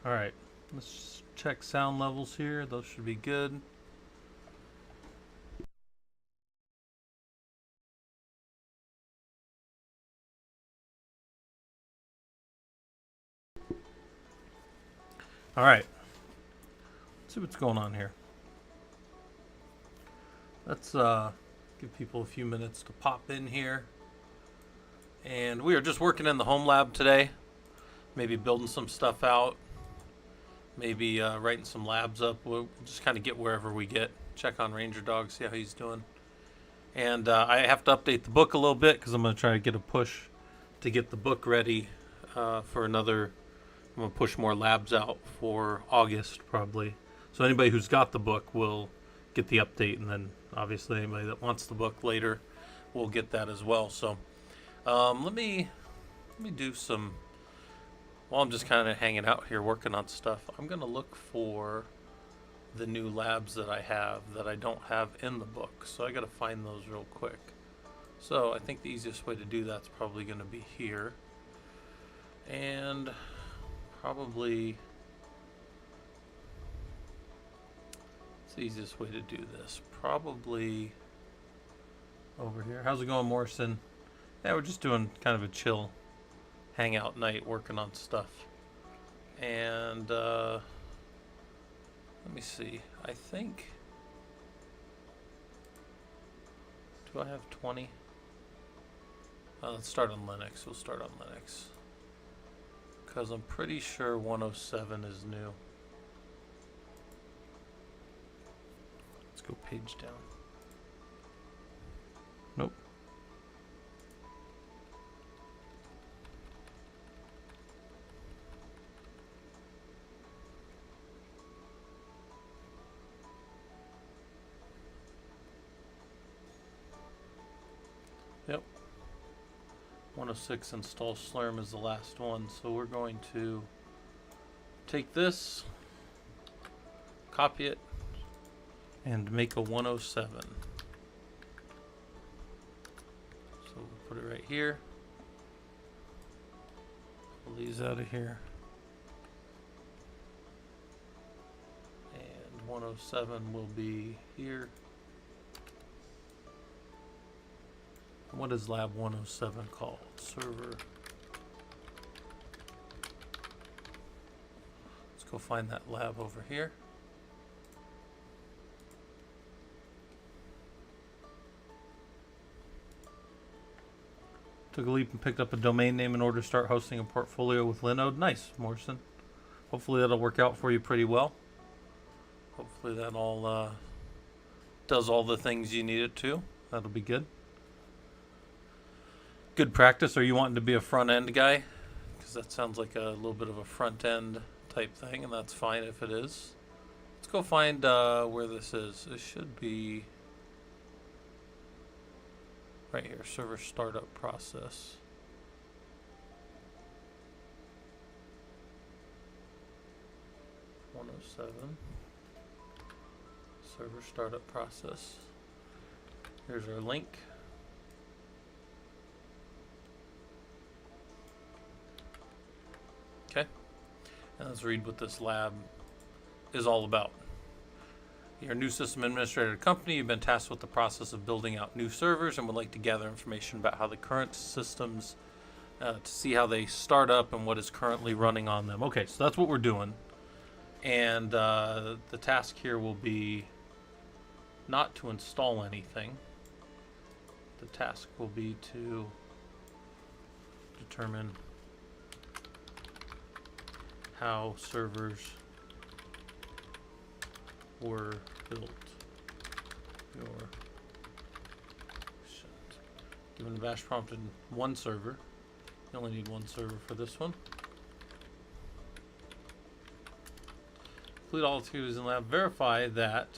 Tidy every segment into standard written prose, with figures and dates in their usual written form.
Alright, let's check sound levels here. Those should be good. Alright, let's see what's going on here. Let's give people a few minutes to pop in here. And we are just working in the home lab today. Maybe building some stuff out. Maybe writing some labs up. We'll just kind of get wherever we get. Check on Ranger Dog, see how he's doing. And I have to update the book a little bit because I'm going to try to get a push to get the book ready for another. I'm going to push more labs out for August probably. So anybody who's got the book will get the update, and then obviously anybody that wants the book later will get that as well. So let me do some. While I'm just kind of hanging out here working on stuff, I'm going to look for the new labs that I have that I don't have in the book. So I got to find those real quick. So I think the easiest way to do that's probably going to be here. And probably it's the easiest way to do this. Probably over here. How's it going, Morrison? Yeah, we're just doing kind of a chill hangout night working on stuff. And let me see. I think, do I have 20? Let's start on Linux. We'll start on Linux because I'm pretty sure 107 is new. Let's go page down. Nope. Yep. 106 install Slurm is the last one. So we're going to take this, copy it, and make a 107. So we'll put it right here. Pull these out of here. And 107 will be here. What is lab 107 called? Server. Let's go find that lab over here. Took a leap and picked up a domain name in order to start hosting a portfolio with Linode. Nice, Morrison. Hopefully that'll work out for you pretty well. Hopefully that all does all the things you need it to. That'll be good. Good practice. Are you wanting to be a front end guy? Because that sounds like a little bit of a front end type thing, and that's fine if it is. Let's go find where this is. This should be right here. Server startup process. (107) server startup process. Here's our link. Okay, and let's read what this lab is all about. You're a new system administrator at a company. You've been tasked with the process of building out new servers and would like to gather information about how the current systems, to see how they start up and what is currently running on them. Okay, so that's what we're doing. And the task here will be not to install anything. The task will be to determine how servers were built. Given a bash prompt in one server, you only need one server for this one. Complete all activities in lab. Verify that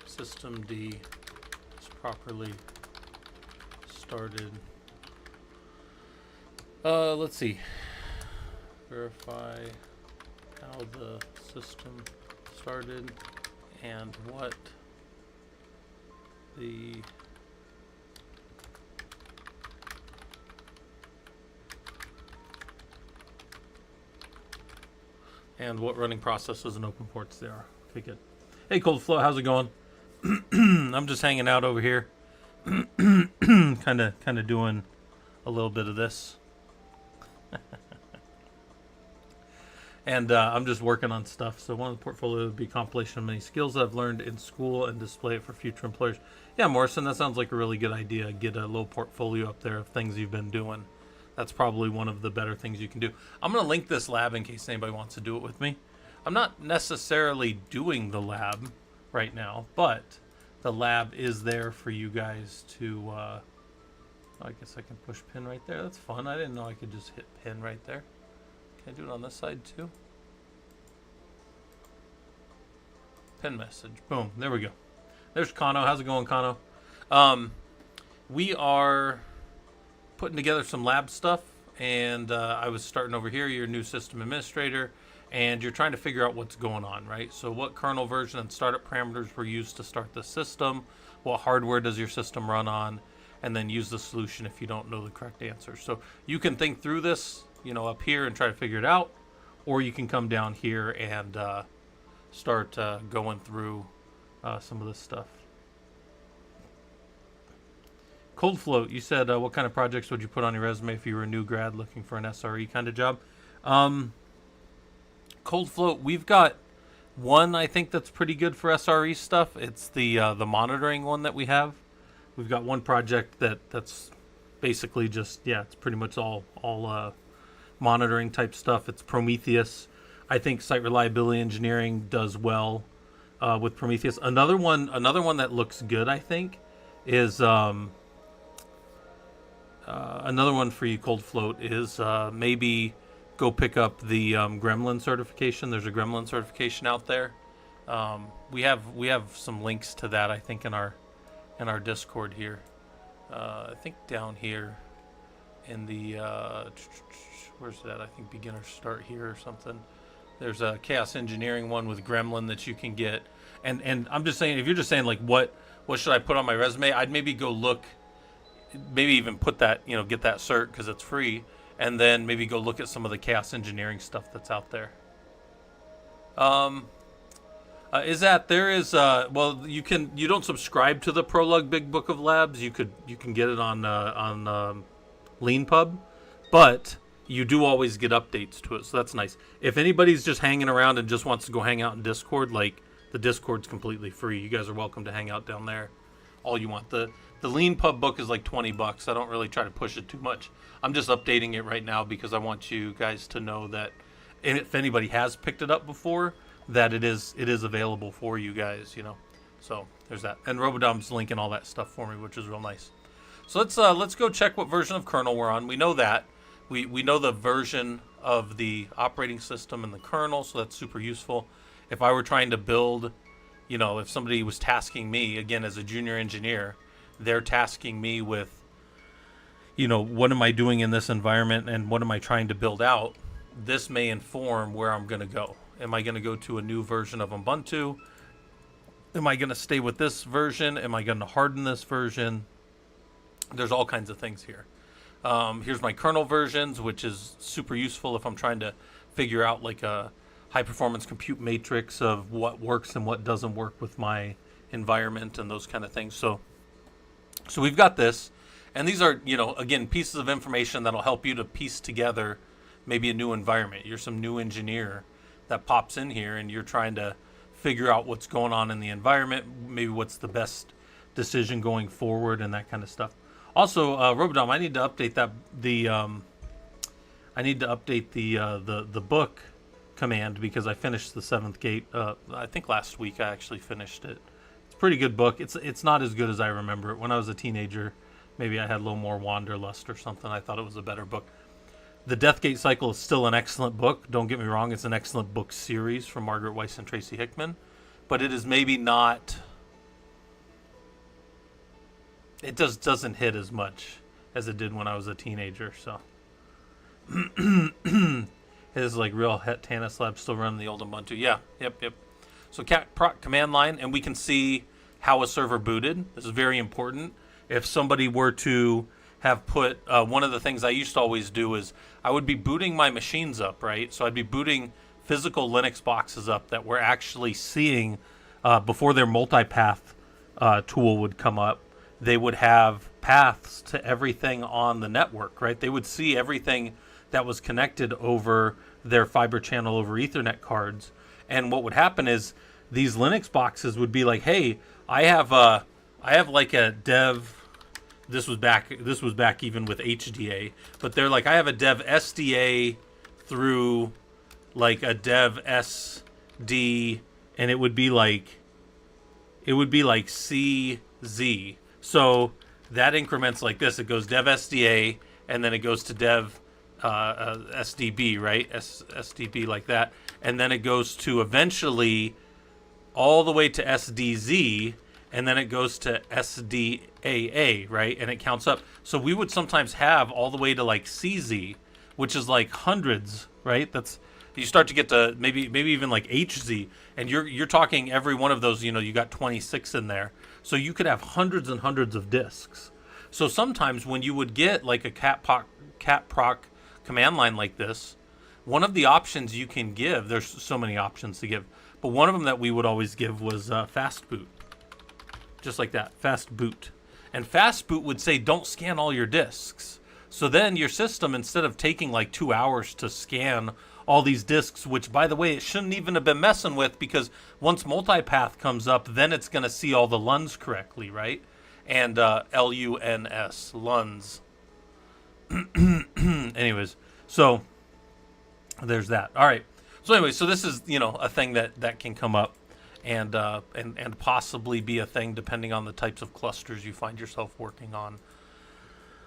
systemd is properly started. Let's see. Verify how the system started and what the and what running processes and open ports there are. Okay, good. Hey, Cold Flow, how's it going? I'm just hanging out over here, kind of doing a little bit of this, and I'm just working on stuff. So one of the portfolio would be compilation of many skills that I've learned in school and display it for future employers. Yeah, Morrison, that sounds like a really good idea. Get a little portfolio up there of things you've been doing. That's probably one of the better things you can do. I'm going to link this lab in case anybody wants to do it with me. I'm not necessarily doing the lab right now, but the lab is there for you guys to, I guess I can push pin right there. That's fun. I didn't know I could just hit pin right there. Can I do it on this side too? Pin message. Boom. There we go. There's Kano. How's it going, Kano? We are putting together some lab stuff, and I was starting over here. You're a new system administrator, and you're trying to figure out what's going on, right? So what kernel version and startup parameters were used to start the system? What hardware does your system run on? And then use the solution if you don't know the correct answer. So you can think through this, up here and try to figure it out, or you can come down here and start going through some of this stuff. Cold Float, you said, what kind of projects would you put on your resume if you were a new grad looking for an SRE kind of job? Cold Float, we've got one I think that's pretty good for SRE stuff. It's the monitoring one that we have. We've got one project that's basically just, it's pretty much all monitoring type stuff. It's Prometheus. I think site reliability engineering does well with Prometheus. Another one that looks good, I think, is another one for you, Cold Float, is maybe go pick up the Gremlin certification. There's a Gremlin certification out there. We have some links to that, I think, in our Discord here. I think down here in the where's that? I think beginner start here or something. There's a chaos engineering one with Gremlin that you can get. And I'm just saying, if you're just saying like what should I put on my resume, I'd maybe go look, maybe even put that, get that cert because it's free, and then maybe go look at some of the chaos engineering stuff that's out there. You don't subscribe to the Prolog Big Book of Labs. You can get it on LeanPub, but you do always get updates to it, so that's nice. If anybody's just hanging around and just wants to go hang out in Discord, like the Discord's completely free. You guys are welcome to hang out down there all you want. The LeanPub book is like $20. I don't really try to push it too much. I'm just updating it right now because I want you guys to know that if anybody has picked it up before, that it is available for you guys, So there's that. And Robodom's linking all that stuff for me, which is real nice. So let's go check what version of kernel we're on. We know that. We know the version of the operating system and the kernel, so that's super useful. If I were trying to build, if somebody was tasking me, again, as a junior engineer, they're tasking me with, what am I doing in this environment and what am I trying to build out? This may inform where I'm going to go. Am I going to go to a new version of Ubuntu? Am I going to stay with this version? Am I going to harden this version? There's all kinds of things here. Here's my kernel versions, which is super useful if I'm trying to figure out like a high performance compute matrix of what works and what doesn't work with my environment and those kind of things. So we've got this, and these are, again, pieces of information that'll help you to piece together maybe a new environment. You're some new engineer that pops in here and you're trying to figure out what's going on in the environment, maybe what's the best decision going forward and that kind of stuff. Also, Robodom, I need to update the book command because I finished the 7th Gate. I think last week I actually finished it. It's a pretty good book. It's not as good as I remember it. When I was a teenager, maybe I had a little more wanderlust or something. I thought it was a better book. The Deathgate Cycle is still an excellent book. Don't get me wrong. It's an excellent book series from Margaret Weiss and Tracy Hickman. But it is maybe not... It just doesn't hit as much as it did when I was a teenager. So it is like real Tanis Lab still running the old Ubuntu. Yeah, yep. So cat proc command line, and we can see how a server booted. This is very important. If somebody were to have put, one of the things I used to always do is I would be booting my machines up, right? So I'd be booting physical Linux boxes up that were actually seeing, before their multipath tool would come up, they would have paths to everything on the network, right? They would see everything that was connected over their fiber channel over Ethernet cards. And what would happen is these Linux boxes would be like, hey, I have like a dev. This was back even with HDA, but they're like, I have a dev SDA through like a dev SD, and it would be like CZ. So that increments like this. It goes dev SDA, and then it goes to dev SDB, right? SDB like that. And then it goes to eventually all the way to SDZ, and then it goes to SDAA, right? And it counts up. So we would sometimes have all the way to like CZ, which is like hundreds, right? That's, you start to get to maybe even like HZ, and you're talking every one of those, you got 26 in there. So you could have hundreds and hundreds of disks. So sometimes when you would get like a catproc command line like this, one of the options you can give, there's so many options to give, but one of them that we would always give was fast boot. Just like that, fast boot. And fast boot would say, don't scan all your disks. So then your system, instead of taking like 2 hours to scan all these disks, which by the way, it shouldn't even have been messing with, because once multipath comes up, then it's going to see all the LUNs correctly, right? And LUNS, LUNs. Anyways, so there's that. All right. So anyway, so this is, a thing that can come up and possibly be a thing depending on the types of clusters you find yourself working on.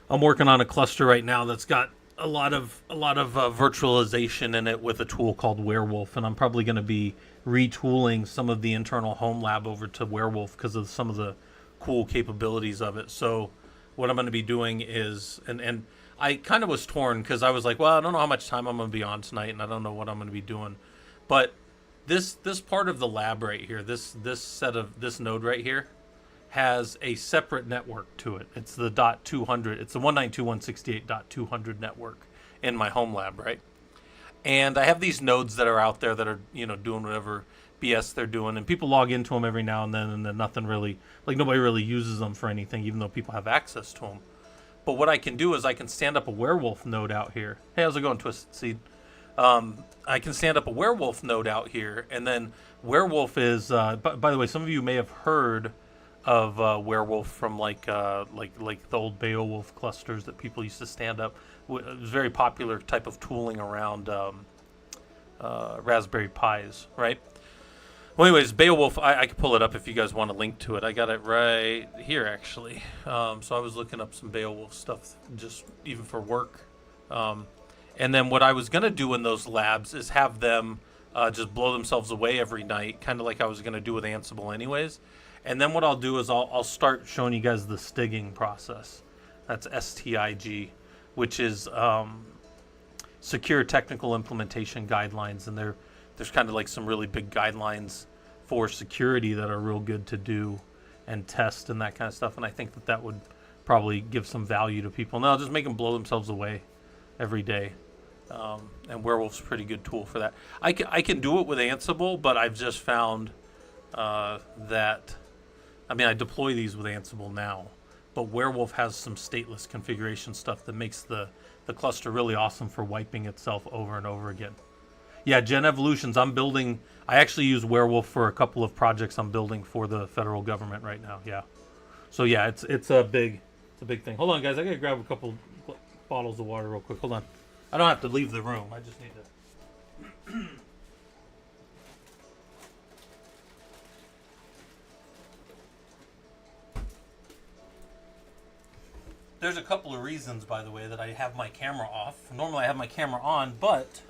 I'm working on a cluster right now that's got a lot of virtualization in it with a tool called Werewolf, and I'm probably going to be retooling some of the internal home lab over to Werewolf because of some of the cool capabilities of it. So what I'm going to be doing is, and I kind of was torn because I was like, well, I don't know how much time I'm going to be on tonight, and I don't know what I'm going to be doing. But this part of the lab right here, this node right here, has a separate network to it. It's the .200. It's the 192.168.200 network in my home lab, right? And I have these nodes that are out there that are, doing whatever BS they're doing, and people log into them every now and then nothing really, like nobody really uses them for anything, even though people have access to them. But what I can do is I can stand up a Werewolf node out here. Hey, how's it going, Twisted Seed? I can stand up a Werewolf node out here, and then Werewolf is, by the way, some of you may have heard of Werewolf from like the old Beowulf clusters that people used to stand up. It was a very popular type of tooling around Raspberry Pis, right? Well, anyways, Beowulf, I can pull it up if you guys want to link to it. I got it right here, actually. So I was looking up some Beowulf stuff just even for work. And then what I was going to do in those labs is have them just blow themselves away every night, kind of like I was going to do with Ansible anyways. And then what I'll do is I'll start showing you guys the stigging process. That's STIG, which is Secure Technical Implementation Guidelines. And there's kind of like some really big guidelines for security that are real good to do and test and that kind of stuff. And I think that would probably give some value to people. Now, just make them blow themselves away every day. And Werewolf's a pretty good tool for that. I can do it with Ansible, but I've just found that, I deploy these with Ansible now, but Werewolf has some stateless configuration stuff that makes the cluster really awesome for wiping itself over and over again. Yeah, Gen Evolutions, I actually use Werewolf for a couple of projects I'm building for the federal government right now, yeah. So yeah, it's a big thing. Hold on, guys, I gotta grab a couple bottles of water real quick. Hold on. I don't have to leave the room. I just need to. There's a couple of reasons, by the way, that I have my camera off. Normally I have my camera on, but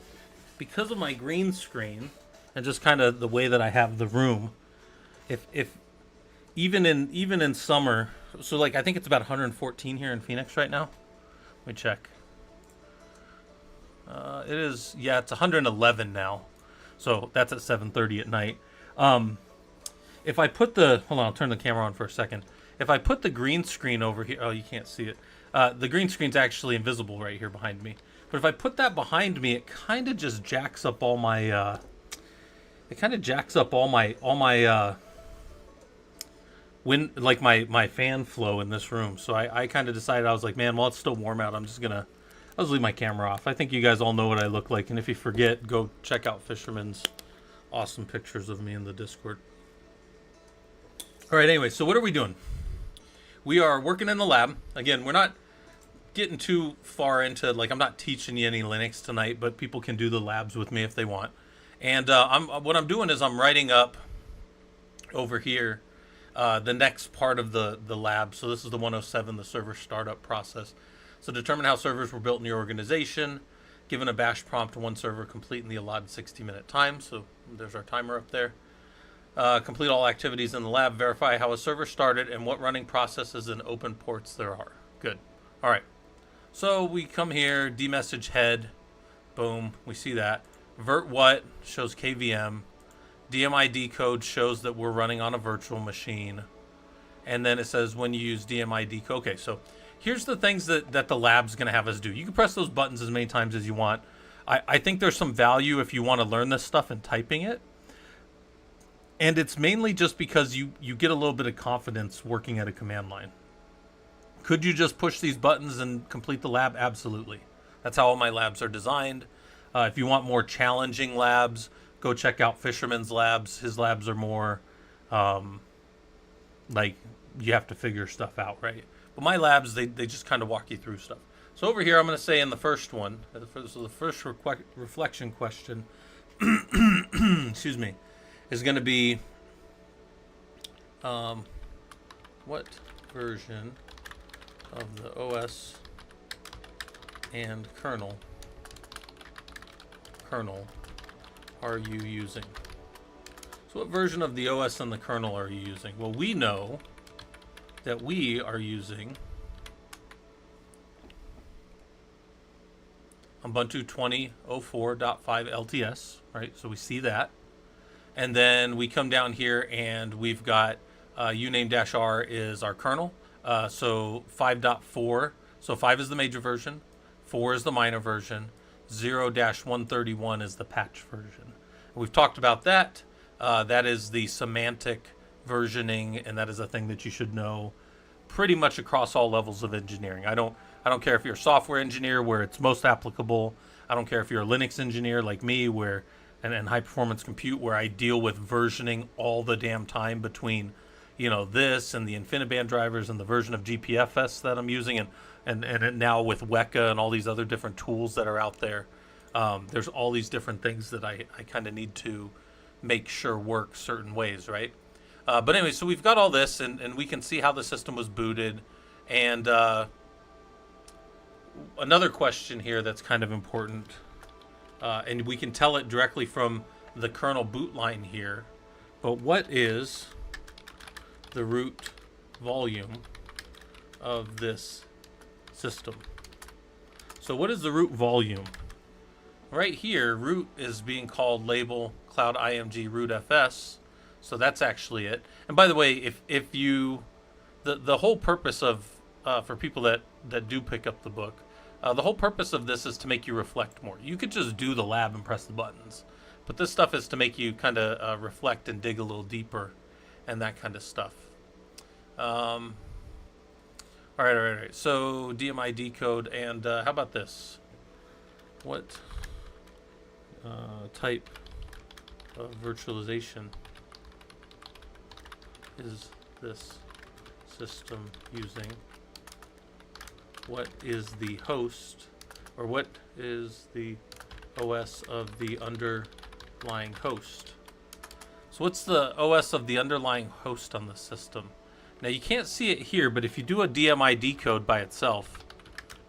because of my green screen and just kind of the way that I have the room, if even in summer, so like I think it's about 114 here in Phoenix right now. Let me check. It's 111 now. So that's at 7:30 at night. If I put hold on, I'll turn the camera on for a second. If I put the green screen over here, oh, you can't see it. The green screen's actually invisible right here behind me. But if I put that behind me, it kind of just jacks up all my like my fan flow in this room. So I kind of decided, I was like, man, while it's still warm out, I'll just leave my camera off. I think you guys all know what I look like, and if you forget, go check out Fisherman's awesome pictures of me in the Discord. All right, anyway, so what are we doing? We are working in the lab. Again, we're not getting too far into, like, I'm not teaching you any Linux tonight, but people can do the labs with me if they want. And what I'm doing is I'm writing up over here the next part of the lab. So this is the 107, the server startup process. So determine how servers were built in your organization. Given a bash prompt, one server complete in the allotted 60-minute time. So there's our timer up there. Complete all activities in the lab. Verify how a server started and what running processes and open ports there are. Good. All right. So we come here, demessage head. Boom. We see that. Vert what shows KVM. DMID code shows that we're running on a virtual machine. And then it says when you use DMID code. Okay, so here's the things that the lab's going to have us do. You can press those buttons as many times as you want. I think there's some value if you want to learn this stuff and typing it. And it's mainly just because you get a little bit of confidence working at a command line. Could you just push these buttons and complete the lab? Absolutely. That's how all my labs are designed. If you want more challenging labs, go check out Fisherman's labs. His labs are more like you have to figure stuff out, right? But my labs, they just kind of walk you through stuff. So over here, I'm going to say in the first one, so the first reflection question, excuse me, is going to be, what version of the OS and kernel are you using? So what version of the OS and the kernel are you using? Well, we know that we are using Ubuntu 20.04.5 LTS, right? So we see that. And then we come down here and we've got uname-r is our kernel. So 5.4, so 5 is the major version, 4 is the minor version, 0-131 is the patch version. We've talked about that. That is the semantic versioning, and that is a thing that you should know pretty much across all levels of engineering. I don't care if you're a software engineer where it's most applicable. I don't care if you're a Linux engineer like me where and high performance compute where I deal with versioning all the damn time between, you know, this and the InfiniBand drivers and the version of GPFS that I'm using and now with Weka and all these other different tools that are out there. There's all these different things that I kind of need to make sure work certain ways, right? But anyway, so we've got all this, and we can see how the system was booted. And another question here that's kind of important, and we can tell it directly from the kernel boot line here, but what is the root volume of this system? So what is the root volume? Right here, root is being called label cloud img root fs. So that's actually it. And by the way, if you, the whole purpose of, for people that do pick up the book, the whole purpose of this is to make you reflect more. You could just do the lab and press the buttons, but this stuff is to make you kind of reflect and dig a little deeper and that kind of stuff. All right. So DMID code, and how about this? What type of virtualization is this system using? What is the host, or what is the OS of the underlying host? So what's the OS of the underlying host on the system? Now you can't see it here, but if you do a DMID code by itself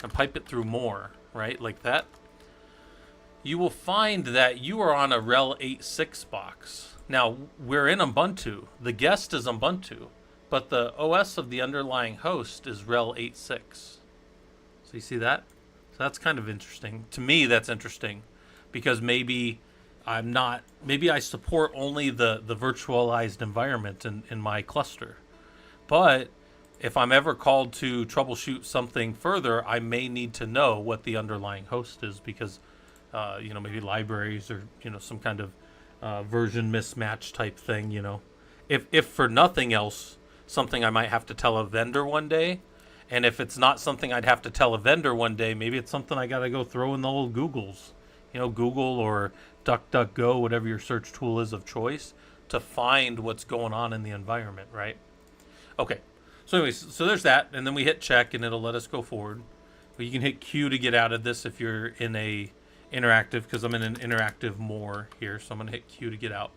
and pipe it through more, right, like that, you will find that you are on a RHEL 8.6 box. Now, we're in Ubuntu. The guest is Ubuntu, but the OS of the underlying host is RHEL 8.6. So you see that? So that's kind of interesting. To me, that's interesting because maybe I support only the virtualized environment in my cluster. But if I'm ever called to troubleshoot something further, I may need to know what the underlying host is because, maybe libraries or, some kind of version mismatch type thing, If for nothing else, something I might have to tell a vendor one day. And if it's not something I'd have to tell a vendor one day, maybe it's something I got to go throw in the old Googles, Google or DuckDuckGo, whatever your search tool is of choice, to find what's going on in the environment, right? Okay. So anyways, so there's that, and then we hit check, and it'll let us go forward. But you can hit Q to get out of this if you're in a interactive, because I'm in an interactive more here, so I'm going to hit Q to get out.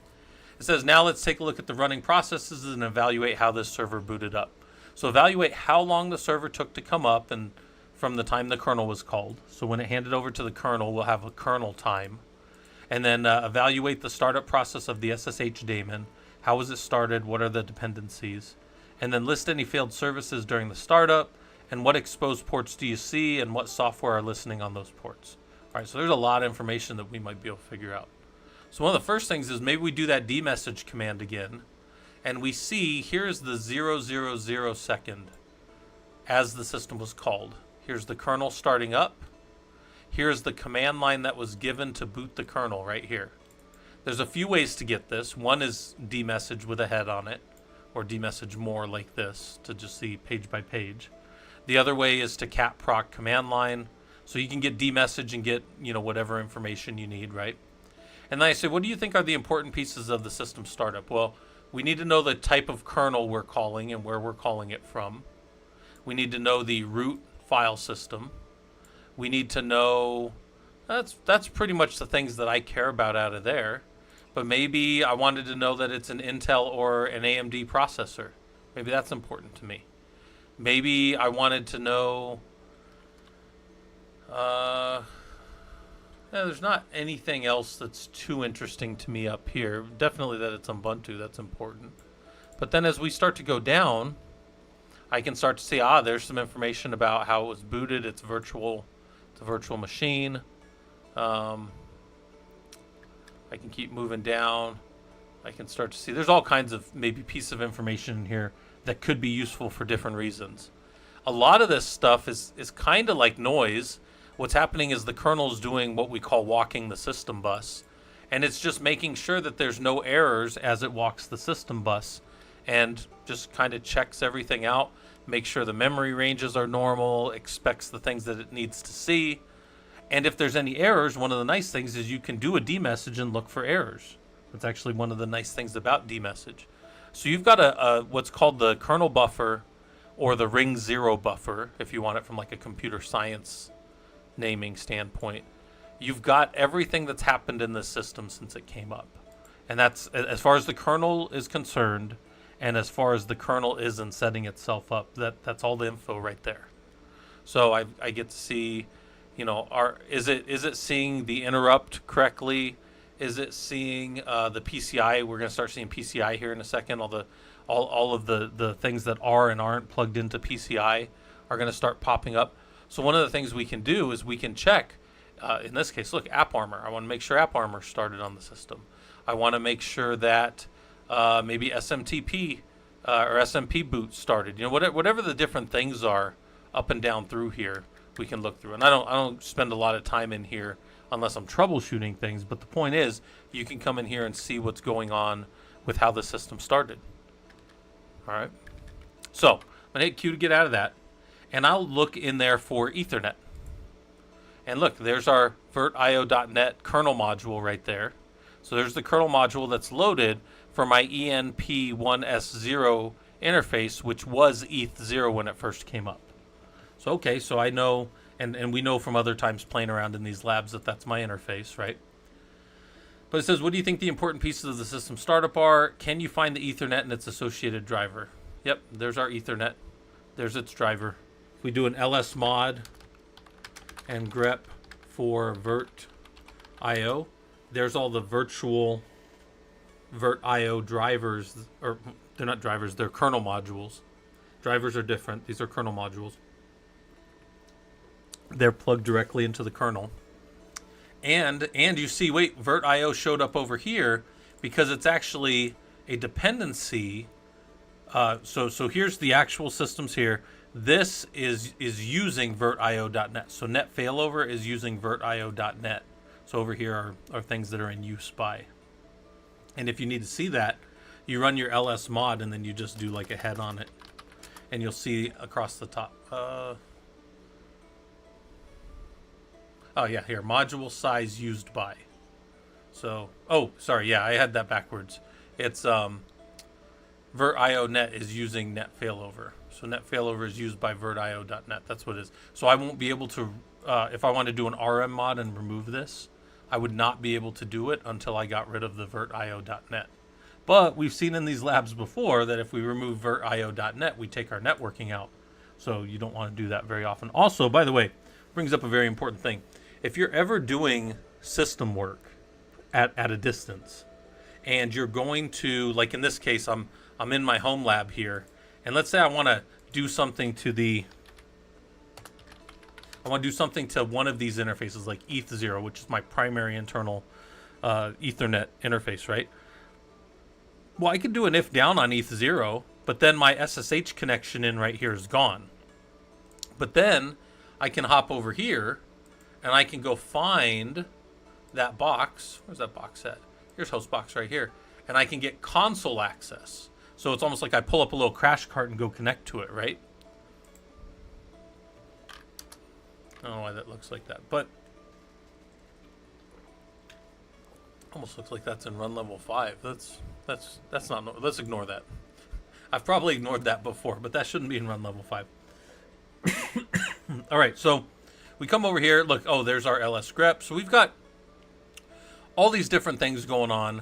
It says, now let's take a look at the running processes and evaluate how this server booted up. So evaluate how long the server took to come up and from the time the kernel was called. So when it handed over to the kernel, we'll have a kernel time. And then evaluate the startup process of the SSH daemon. How was it started? What are the dependencies? And then list any failed services during the startup. And what exposed ports do you see? And what software are listening on those ports? All right, so there's a lot of information that we might be able to figure out. So one of the first things is maybe we do that dmessage command again. And we see here's the 000 second as the system was called. Here's the kernel starting up. Here's the command line that was given to boot the kernel right here. There's a few ways to get this. One is dmessage with a head on it, or dmessage more like this to just see page by page. The other way is to cat proc command line, so you can get dmessage and get whatever information you need, right? And then I say, what do you think are the important pieces of the system startup? Well, we need to know the type of kernel we're calling and where we're calling it from. We need to know the root file system. We need to know, that's pretty much the things that I care about out of there. But maybe I wanted to know that it's an Intel or an AMD processor. Maybe that's important to me. Maybe I wanted to know, there's not anything else that's too interesting to me up here. Definitely that it's Ubuntu, that's important. But then as we start to go down, I can start to see, there's some information about how it was booted. It's a virtual machine. I can keep moving down. I can start to see there's all kinds of maybe pieces of information in here that could be useful for different reasons. A lot of this stuff is kind of like noise. What's happening is the kernel is doing what we call walking the system bus. And it's just making sure that there's no errors as it walks the system bus and just kind of checks everything out, makes sure the memory ranges are normal, expects the things that it needs to see. And if there's any errors, one of the nice things is you can do a dmessage and look for errors. That's actually one of the nice things about dmessage. So you've got a what's called the kernel buffer or the ring 0 buffer, if you want it from like a computer science naming standpoint. You've got everything that's happened in this system since it came up. And that's as far as the kernel is concerned, and as far as the kernel is in setting itself up, that's all the info right there. So I get to see, is it seeing the interrupt correctly? Is it seeing the PCI? We're going to start seeing PCI here in a second. All of the things that are and aren't plugged into PCI are going to start popping up. So one of the things we can do is we can check. In this case, look, AppArmor. I want to make sure AppArmor started on the system. I want to make sure that maybe SMTP or SMP boot started. Whatever the different things are up and down through here, we can look through. And I don't spend a lot of time in here unless I'm troubleshooting things. But the point is, you can come in here and see what's going on with how the system started. All right. So I'm gonna hit Q to get out of that, and I'll look in there for Ethernet. And look, there's our virtio.net kernel module right there. So there's the kernel module that's loaded for my ENP1S0 interface, which was ETH0 when it first came up. So, okay, so I know, and we know from other times playing around in these labs that that's my interface, right? But it says, what do you think the important pieces of the system startup are? Can you find the Ethernet and its associated driver? Yep, there's our Ethernet. There's its driver. If we do an ls mod and grep for virtio, there's all the virtual virtio drivers, or they're not drivers, they're kernel modules. Drivers are different. These are kernel modules. They're plugged directly into the kernel. And you see, wait, virtio showed up over here because it's actually a dependency So here's the actual systems here. This is using virtio.net. So net failover is using virtio.net. So over here are things that are in use by. And if you need to see that, you run your ls mod and then you just do like a head on it, and you'll see across the top. Oh yeah, here, module size used by. So, oh, sorry, yeah, I had that backwards. It's virtio.net is using net failover. So net failover is used by virtio.net. That's what it is. So I won't be able to, if I want to do an RM mod and remove this, I would not be able to do it until I got rid of the virtio.net. But we've seen in these labs before that if we remove virtio.net, we take our networking out. So you don't want to do that very often. Also, by the way, brings up a very important thing. If you're ever doing system work at a distance, and you're going to, like in this case, I'm in my home lab here, and let's say I want to do something to one of these interfaces, like ETH0, which is my primary internal Ethernet interface, right? Well, I could do an if down on ETH0, but then my SSH connection in right here is gone. But then I can hop over here, and I can go find that box. Where's that box at? Here's host box right here. And I can get console access. So it's almost like I pull up a little crash cart and go connect to it, right? I don't know why that looks like that, but almost looks like that's in run level 5. That's not, let's ignore that. I've probably ignored that before, but that shouldn't be in run level 5. All right, so we come over here. Look, oh, there's our ls grep. So we've got all these different things going on.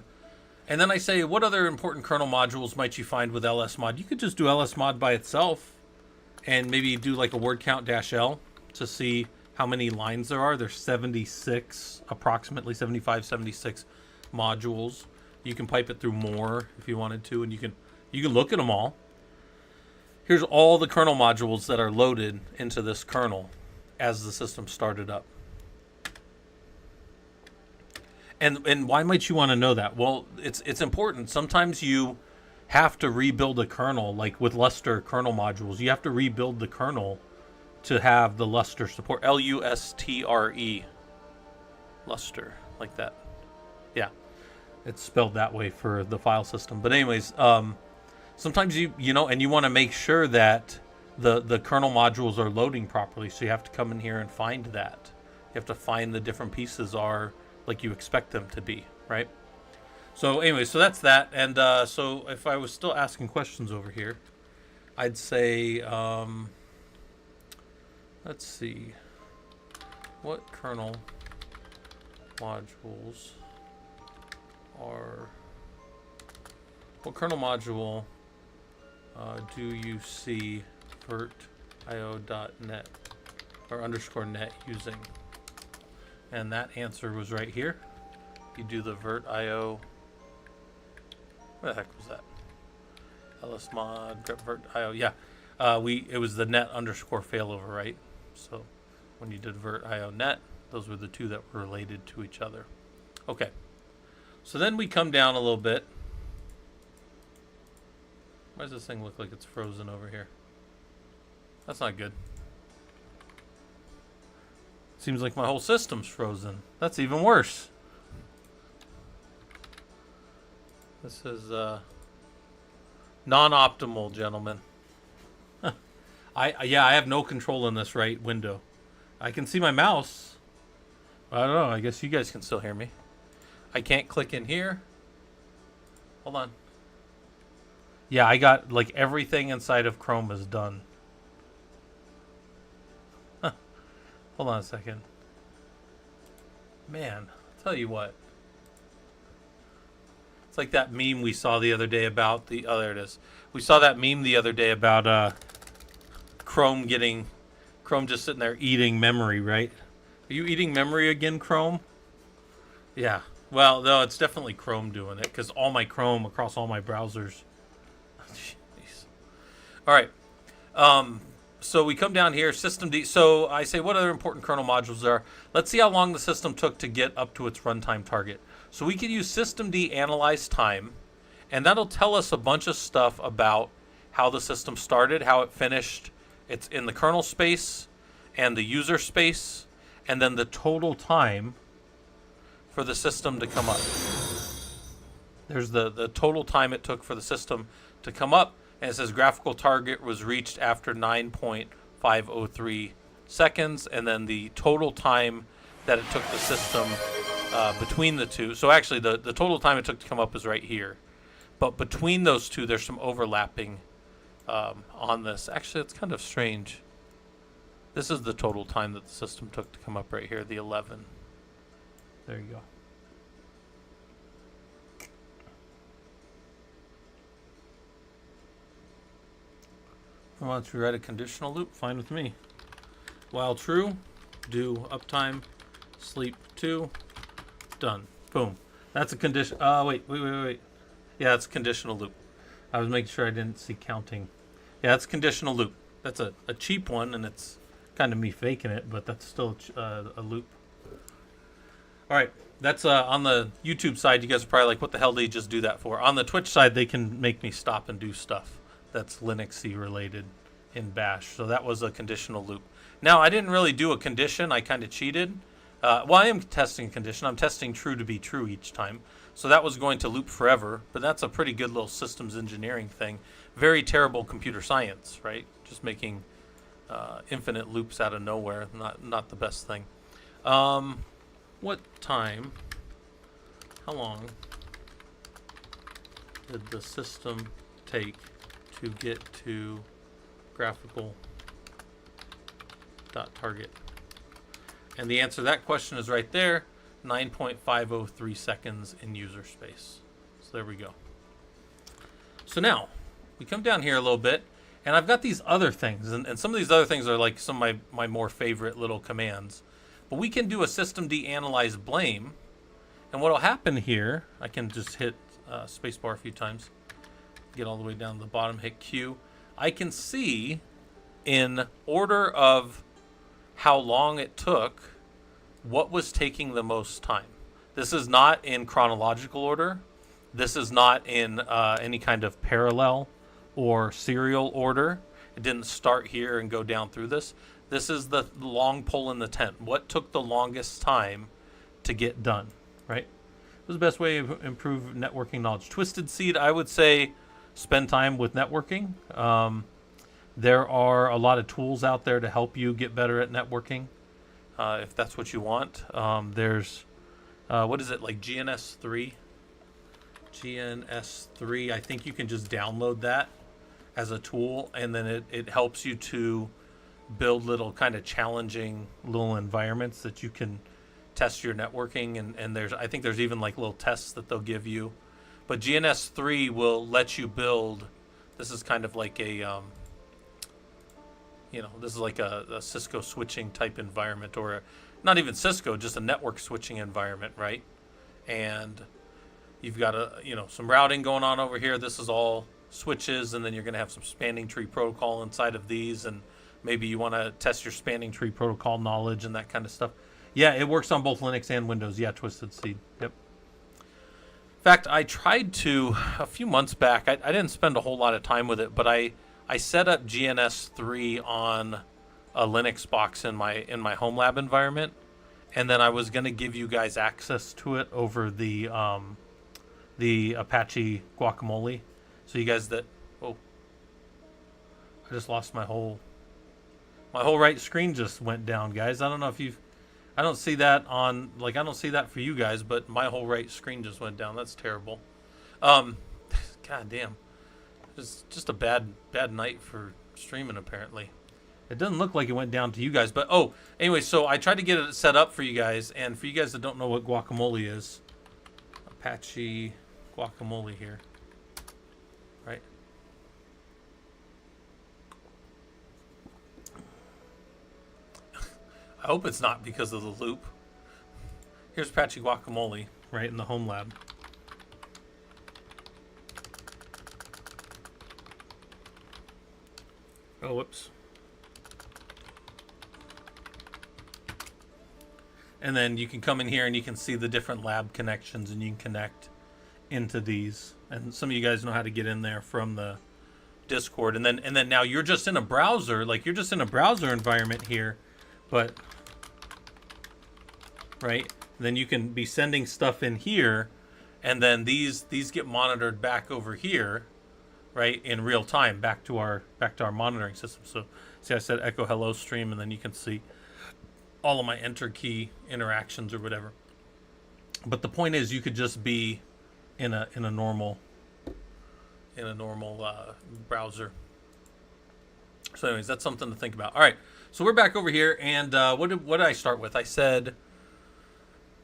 And then I say, what other important kernel modules might you find with lsmod? You could just do lsmod by itself and maybe do like a word count -l to see how many lines there are. There's 76, approximately 75, 76 modules. You can pipe it through more if you wanted to, and you can look at them all. Here's all the kernel modules that are loaded into this kernel as the system started up. And why might you want to know that? Well, it's important. Sometimes you have to rebuild a kernel, like with Lustre kernel modules. You have to rebuild the kernel to have the Lustre support. Lustre. Lustre, like that. Yeah, it's spelled that way for the file system. But anyways, sometimes you know, and you want to make sure that the kernel modules are loading properly. So you have to come in here and find that. You have to find the different pieces are like you expect them to be, right? So anyway, so that's that. And so if I was still asking questions over here, I'd say, let's see, what kernel modules are, what kernel module do you see virtio.net or _net using? And that answer was right here. You do the virtio. Where the heck was that? lsmod grep virtio. Yeah, it was the net _failover, right? So when you did virtio net, those were the two that were related to each other. Okay. So then we come down a little bit. Why does this thing look like it's frozen over here? That's not good. Seems like my whole system's frozen. That's even worse. This is non-optimal, gentlemen. I have no control in this right window. I can see my mouse. I don't know. I guess you guys can still hear me. I can't click in here. Hold on. Yeah, I got like everything inside of Chrome is done. Hold on a second. Man, I'll tell you what. It's like that meme we saw the other day about the... Oh, there it is. We saw that meme the other day about Chrome just sitting there eating memory, right? Are you eating memory again, Chrome? Yeah. Well, no, it's definitely Chrome doing it because all my Chrome across all my browsers. Jeez. All right. So we come down here, systemd. So I say, what other important kernel modules there are? Let's see how long the system took to get up to its runtime target. So we can use systemd analyze time, and that'll tell us a bunch of stuff about how the system started, how it finished. It's in the kernel space and the user space, and then the total time for the system to come up. There's the total time it took for the system to come up, and it says graphical target was reached after 9.503 seconds, and then the total time that it took the system between the two. So actually, the total time it took to come up is right here. But between those two, there's some overlapping on this. Actually, it's kind of strange. This is the total time that the system took to come up right here, the 11. There you go. I want to write a conditional loop. Fine with me. While true, do uptime, sleep 2, done. Boom. That's a condition. Wait. Yeah, it's a conditional loop. I was making sure I didn't see counting. Yeah, it's a conditional loop. That's a cheap one, and it's kind of me faking it, but that's still a loop. All right, that's on the YouTube side. You guys are probably like, what the hell did he just do that for? On the Twitch side, they can make me stop and do stuff that's Linuxy related in Bash. So that was a conditional loop. Now, I didn't really do a condition. I kind of cheated. Well, I am testing a condition. I'm testing true to be true each time. So that was going to loop forever, but that's a pretty good little systems engineering thing. Very terrible computer science, right? Just making infinite loops out of nowhere. Not the best thing. What time? How long did the system take to get to graphical dot target? And the answer to that question is right there, 9.503 seconds in user space. So there we go. So now we come down here a little bit, and I've got these other things, and some of these other things are like some of my more favorite little commands. But we can do a systemd analyze blame, and what will happen here, I can just hit spacebar a few times, get all the way down to the bottom, hit Q. I can see in order of how long it took what was taking the most time. This is not in chronological order. This is not in any kind of parallel or serial order. It didn't start here and go down through this. This is the long pole in the tent. What took the longest time to get done, right? This is the best way to improve networking knowledge. Twisted Seed, I would say spend time with networking. There are a lot of tools out there to help you get better at networking, if that's what you want. There's, what is it, like GNS3? GNS3, I think you can just download that as a tool, and then it helps you to build little kind of challenging little environments that you can test your networking, and I think there's even like little tests that they'll give you. But GNS3 will let you build, this is kind of like a, this is like a Cisco switching type environment, or not even Cisco, just a network switching environment, right? And you've got some routing going on over here. This is all switches, and then you're going to have some spanning tree protocol inside of these, and maybe you want to test your spanning tree protocol knowledge and that kind of stuff. Yeah, it works on both Linux and Windows. Yeah, Twisted Seed. Yep. In fact, I tried to, a few months back, I didn't spend a whole lot of time with it, but I set up GNS3 on a Linux box in my home lab environment, and then I was going to give you guys access to it over the Apache Guacamole. So you guys that, oh, I just lost my whole right screen just went down, guys. I don't know if I don't see that on, I don't see that for you guys, but my whole right screen just went down. That's terrible. God damn. It's just a bad night for streaming, apparently. It doesn't look like it went down to you guys, but anyway, so I tried to get it set up for you guys, and for you guys that don't know what guacamole is, Apache Guacamole here, right? I hope it's not because of the loop. Here's Apache Guacamole, right, in the home lab. Oh, whoops. And then you can come in here and you can see the different lab connections, and you can connect into these. And some of you guys know how to get in there from the Discord, and then now you're just in a browser, like you're just in a browser environment here, but right, then you can be sending stuff in here, and then these get monitored back over here, right, in real time back to our monitoring system. So see, I said echo hello stream, and then you can see all of my enter key interactions or whatever. But the point is, you could just be in a normal browser. So anyways, that's something to think about. All right, so we're back over here, and what did I start with? I said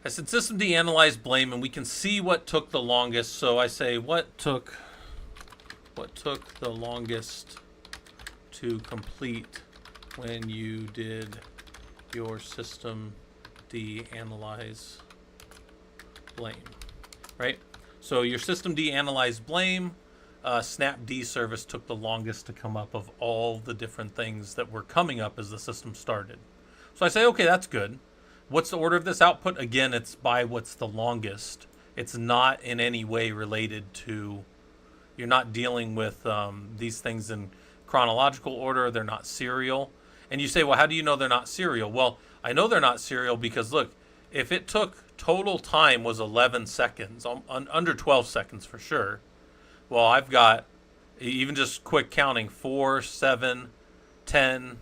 systemd analyze blame, and we can see what took the longest. So I say what took the longest to complete when you did your systemd analyze blame, right? So your systemd analyze blame, snapd service took the longest to come up of all the different things that were coming up as the system started. So I say, okay, that's good. What's the order of this output? Again, it's by what's the longest. It's not in any way related to, you're not dealing with these things in chronological order. They're not serial. And you say, well, how do you know they're not serial? Well, I know they're not serial because look, if it took total time was 11 seconds, under 12 seconds for sure. Well, I've got, even just quick counting, 4, 7, 10,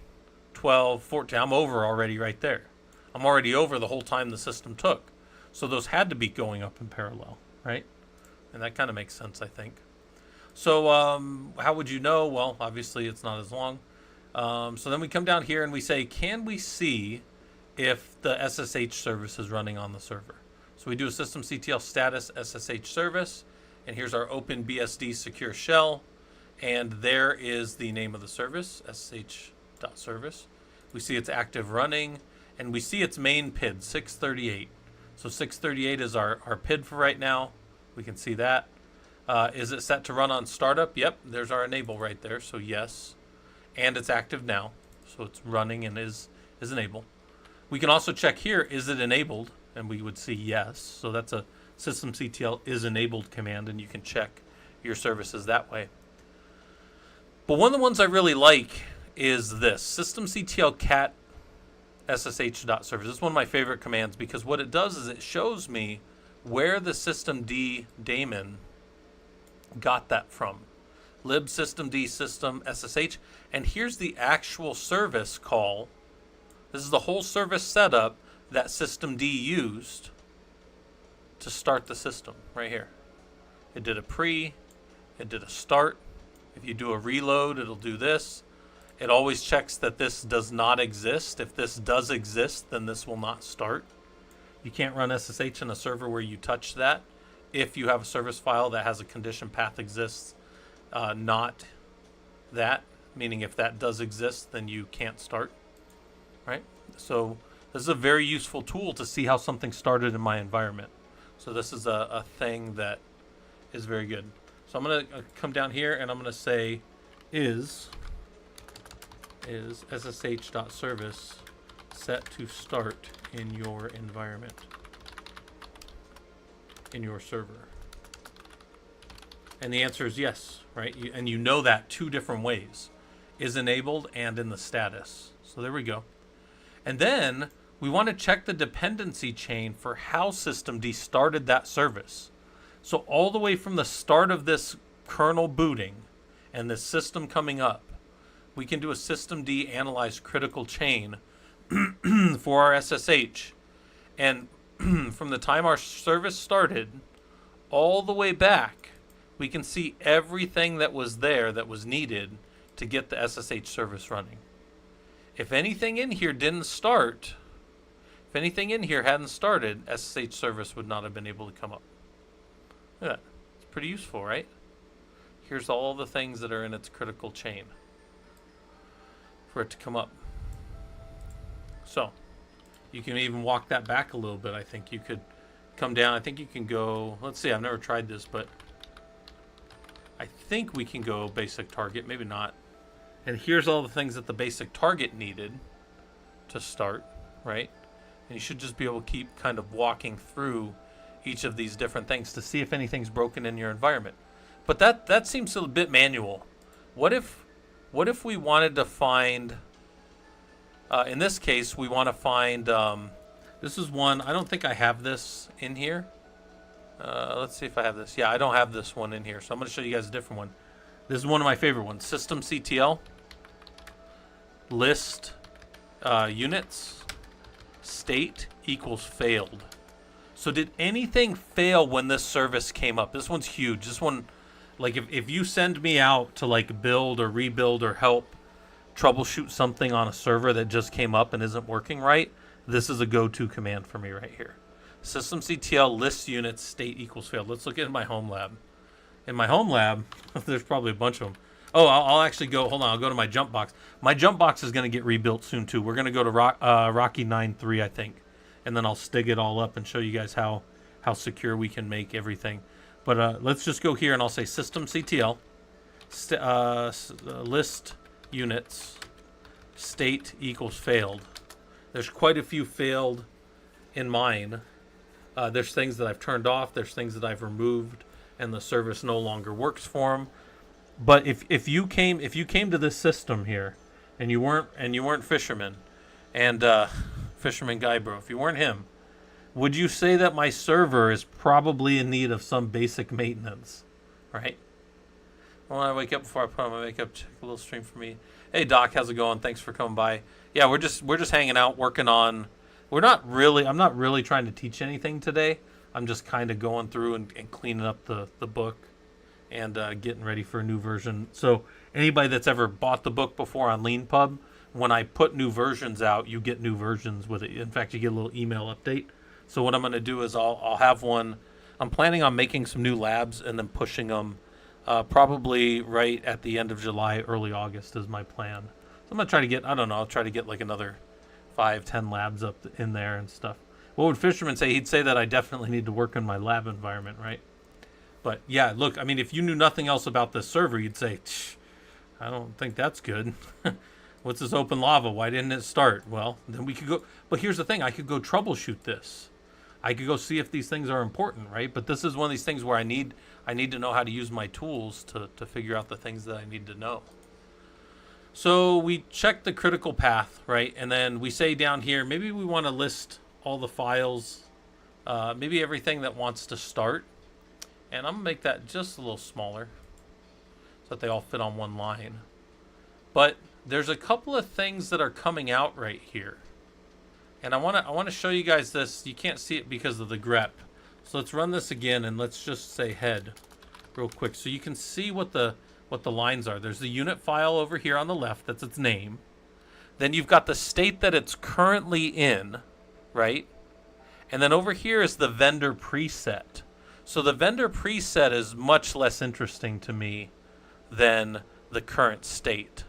12, 14. I'm over already right there. I'm already over the whole time the system took. So those had to be going up in parallel, right? And that kind of makes sense, I think. So how would you know? Well, obviously it's not as long. So then we come down here and we say, can we see if the SSH service is running on the server? So we do a systemctl status SSH service, and here's our OpenBSD secure shell, and there is the name of the service, ssh.service. We see it's active running, and we see its main PID, 638. So 638 is our PID for right now. We can see that. Is it set to run on startup? Yep, there's our enable right there, so yes. And it's active now, so it's running and is enabled. We can also check here, is it enabled? And we would see yes. So that's a systemctl is enabled command, and you can check your services that way. But one of the ones I really like is this, systemctl cat ssh.service. This is one of my favorite commands because what it does is it shows me where the systemd daemon got that from. Lib systemd system ssh, and here's the actual service call. This is the whole service setup that systemd used to start the system right here. It did a pre, it did a start. If you do a reload, it'll do this. It always checks that this does not exist. If this does exist, then this will not start. You can't run SSH in a server where you touch that. If you have a service file that has a condition path exists, not that, meaning if that does exist, then you can't start, right? So this is a very useful tool to see how something started in my environment. So this is a thing that is very good. So I'm going to come down here and I'm going to say is ssh.service set to start in your environment, in your server. And the answer is yes, right? And you know that two different ways, is enabled and in the status. So there we go. And then we want to check the dependency chain for how systemd started that service. So all the way from the start of this kernel booting and this system coming up, we can do a systemd analyze critical chain for our SSH. And from the time our service started all the way back, we can see everything that was there that was needed to get the SSH service running. If anything in here didn't start, if anything in here hadn't started, SSH service would not have been able to come up. Look at that. It's pretty useful, right? Here's all the things that are in its critical chain for it to come up. So you can even walk that back a little bit. I think you could come down. I think you can go, let's see, I've never tried this, but I think we can go basic target, maybe not. And here's all the things that the basic target needed to start, right? And you should just be able to keep kind of walking through each of these different things to see if anything's broken in your environment. But that seems a bit manual. what if we wanted to find, in this case, we want to find, this is one, I don't think I have this in here. Let's see if I have this. Yeah, I don't have this one in here, so I'm going to show you guys a different one. This is one of my favorite ones. Systemctl, list units, state equals failed. So did anything fail when this service came up? This one's huge. This one, like if you send me out to like build or rebuild or help troubleshoot something on a server that just came up and isn't working right, this is a go-to command for me right here. Systemctl list units state equals failed. Let's look at my home lab. In my home lab, there's probably a bunch of them. Oh, I'll actually go, hold on, I'll go to my jump box. My jump box is going to get rebuilt soon too. We're going to go to Rocky 9.3, I think. And then I'll stig it all up and show you guys how secure we can make everything. But let's just go here and I'll say systemctl list units state equals failed. There's quite a few failed in mine. There's things that I've turned off. There's things that I've removed, and the service no longer works for them. But if you came to this system here, and you weren't Fisherman, and Fisherman Guy Bro, if you weren't him, would you say that my server is probably in need of some basic maintenance, right? When I wake up, before I put on my makeup, check a little stream for me. Hey Doc, how's it going? Thanks for coming by. Yeah, we're just hanging out, working on. I'm not really trying to teach anything today. I'm just kind of going through and cleaning up the book and getting ready for a new version. So anybody that's ever bought the book before on LeanPub, when I put new versions out, you get new versions with it. In fact, you get a little email update. So what I'm going to do is I'll have one. I'm planning on making some new labs and then pushing them probably right at the end of July, early August is my plan. So I'm going to try to get, I'll try to get like another 5-10 labs up in there and stuff. What would Fisherman say? He'd say that I definitely need to work in my lab environment, right? But yeah, look, I mean, if you knew nothing else about this server, you'd say, I don't think that's good. What's this open lava? Why didn't it start? Well, then we could go. But here's the thing. I could go troubleshoot this. I could go see if these things are important, right? But this is one of these things where I need to know how to use my tools to figure out the things that I need to know. So we check the critical path, right? And then we say down here, maybe we want to list all the files, maybe everything that wants to start. And I'm going to make that just a little smaller so that they all fit on one line. But there's a couple of things that are coming out right here. And I want to show you guys this. You can't see it because of the grep. So let's run this again and let's just say head real quick so you can see what the lines are. There's the unit file over here on the left. That's its name. Then you've got the state that it's currently in, right? And then over here is the vendor preset. So the vendor preset is much less interesting to me than the current state.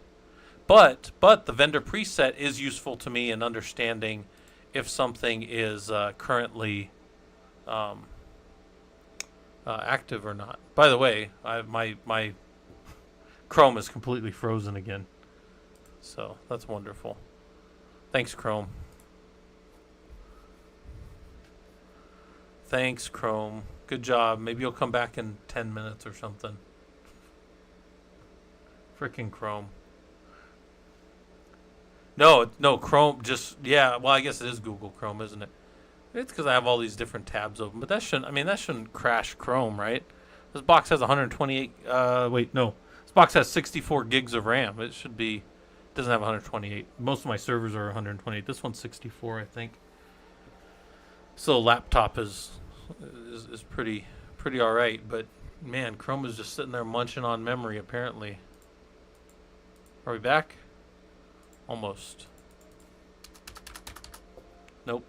But the vendor preset is useful to me in understanding if something is currently active or not. By the way, my Chrome is completely frozen again. So that's wonderful. Thanks, Chrome. Thanks, Chrome. Good job. Maybe you'll come back in 10 minutes or something. Frickin' Chrome. No, Chrome just, yeah, well, I guess it is Google Chrome, isn't it? It's because I have all these different tabs open. But that shouldn't crash Chrome, right? This box has 128, wait, no. This box has 64 gigs of RAM. It doesn't have 128. Most of my servers are 128. This one's 64, I think. So laptop is pretty all right, but man, Chrome is just sitting there munching on memory apparently. Are we back? Almost. Nope.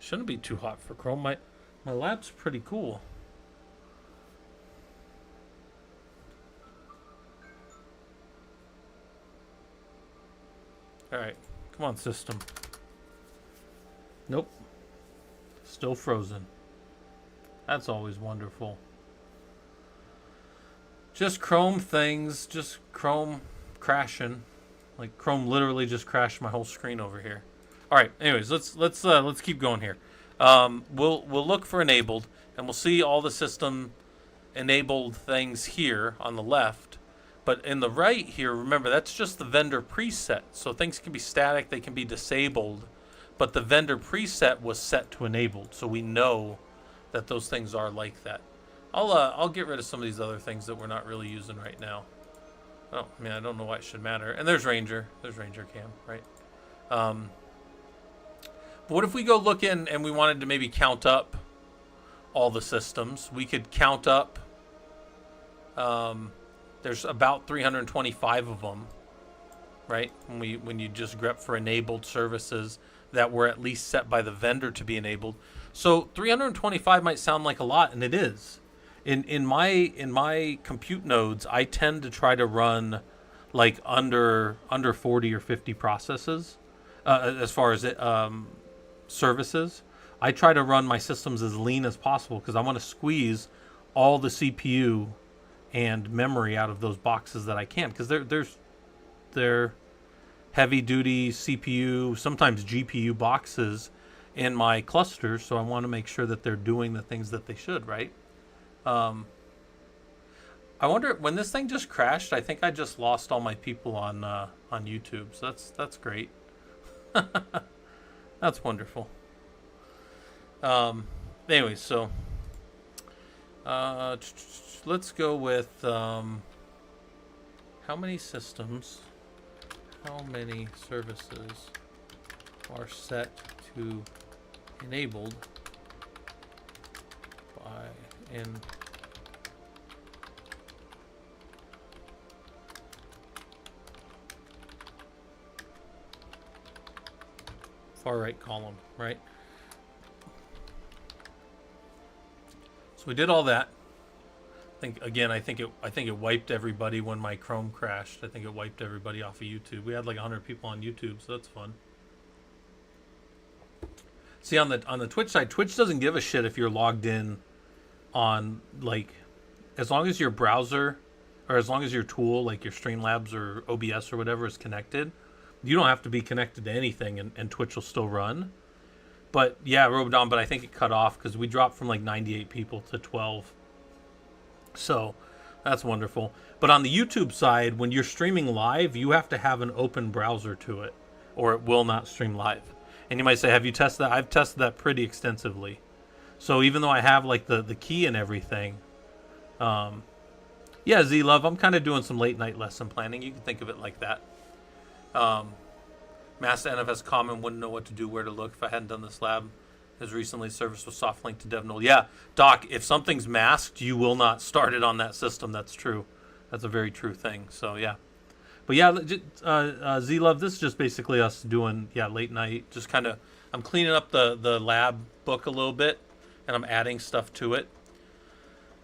Shouldn't be too hot for Chrome. My lab's pretty cool. All right, come on, system. Nope. Still frozen. That's always wonderful. Just Chrome things, just Chrome crashing. Like Chrome literally just crashed my whole screen over here. All right, anyways, let's keep going here. We'll look for enabled and we'll see all the system enabled things here on the left. But in the right here, remember, that's just the vendor preset. So things can be static, they can be disabled, but the vendor preset was set to enabled. So we know that those things are like that. I'll get rid of some of these other things that we're not really using right now. Oh, I mean, I don't know why it should matter. And there's Ranger. There's Ranger Cam, right? But what if we go look in and we wanted to maybe count up all the systems? We could count up. There's about 325 of them, right? When you just grep for enabled services that were at least set by the vendor to be enabled. So 325 might sound like a lot, and it is. In my compute nodes, I tend to try to run like under 40 or 50 processes as far as services. I try to run my systems as lean as possible because I want to squeeze all the CPU and memory out of those boxes that I can, because they're heavy duty CPU, sometimes GPU boxes in my clusters, so I want to make sure that they're doing the things that they should, right? I wonder, when this thing just crashed, I think I just lost all my people on YouTube. So that's great. That's wonderful. Anyway, so let's go with how many systems, how many services are set to enabled by in far right column, right? So we did all that. I think it wiped everybody when my Chrome crashed. I think it wiped everybody off of YouTube. We had like 100 people on YouTube, so that's fun. See, on the Twitch side, Twitch doesn't give a shit if you're logged in on, like, as long as your browser or as long as your tool, like your Streamlabs or OBS or whatever, is connected. You don't have to be connected to anything, and Twitch will still run. But yeah, Robodon, but I think it cut off because we dropped from like 98 people to 12. So that's wonderful. But on the YouTube side, when you're streaming live, you have to have an open browser to it, or it will not stream live. And you might say, have you tested that? I've tested that pretty extensively. So even though I have like the key and everything, yeah, Z-Love, I'm kind of doing some late night lesson planning. You can think of it like that. Master NFS Common wouldn't know what to do, where to look if I hadn't done this lab. As recently, service was soft linked to DevNull. Yeah, Doc, if something's masked, you will not start it on that system. That's true. That's a very true thing. So, yeah. But, yeah, Z-Love, this is just basically us doing, late night. Just kind of, I'm cleaning up the lab book a little bit, and I'm adding stuff to it.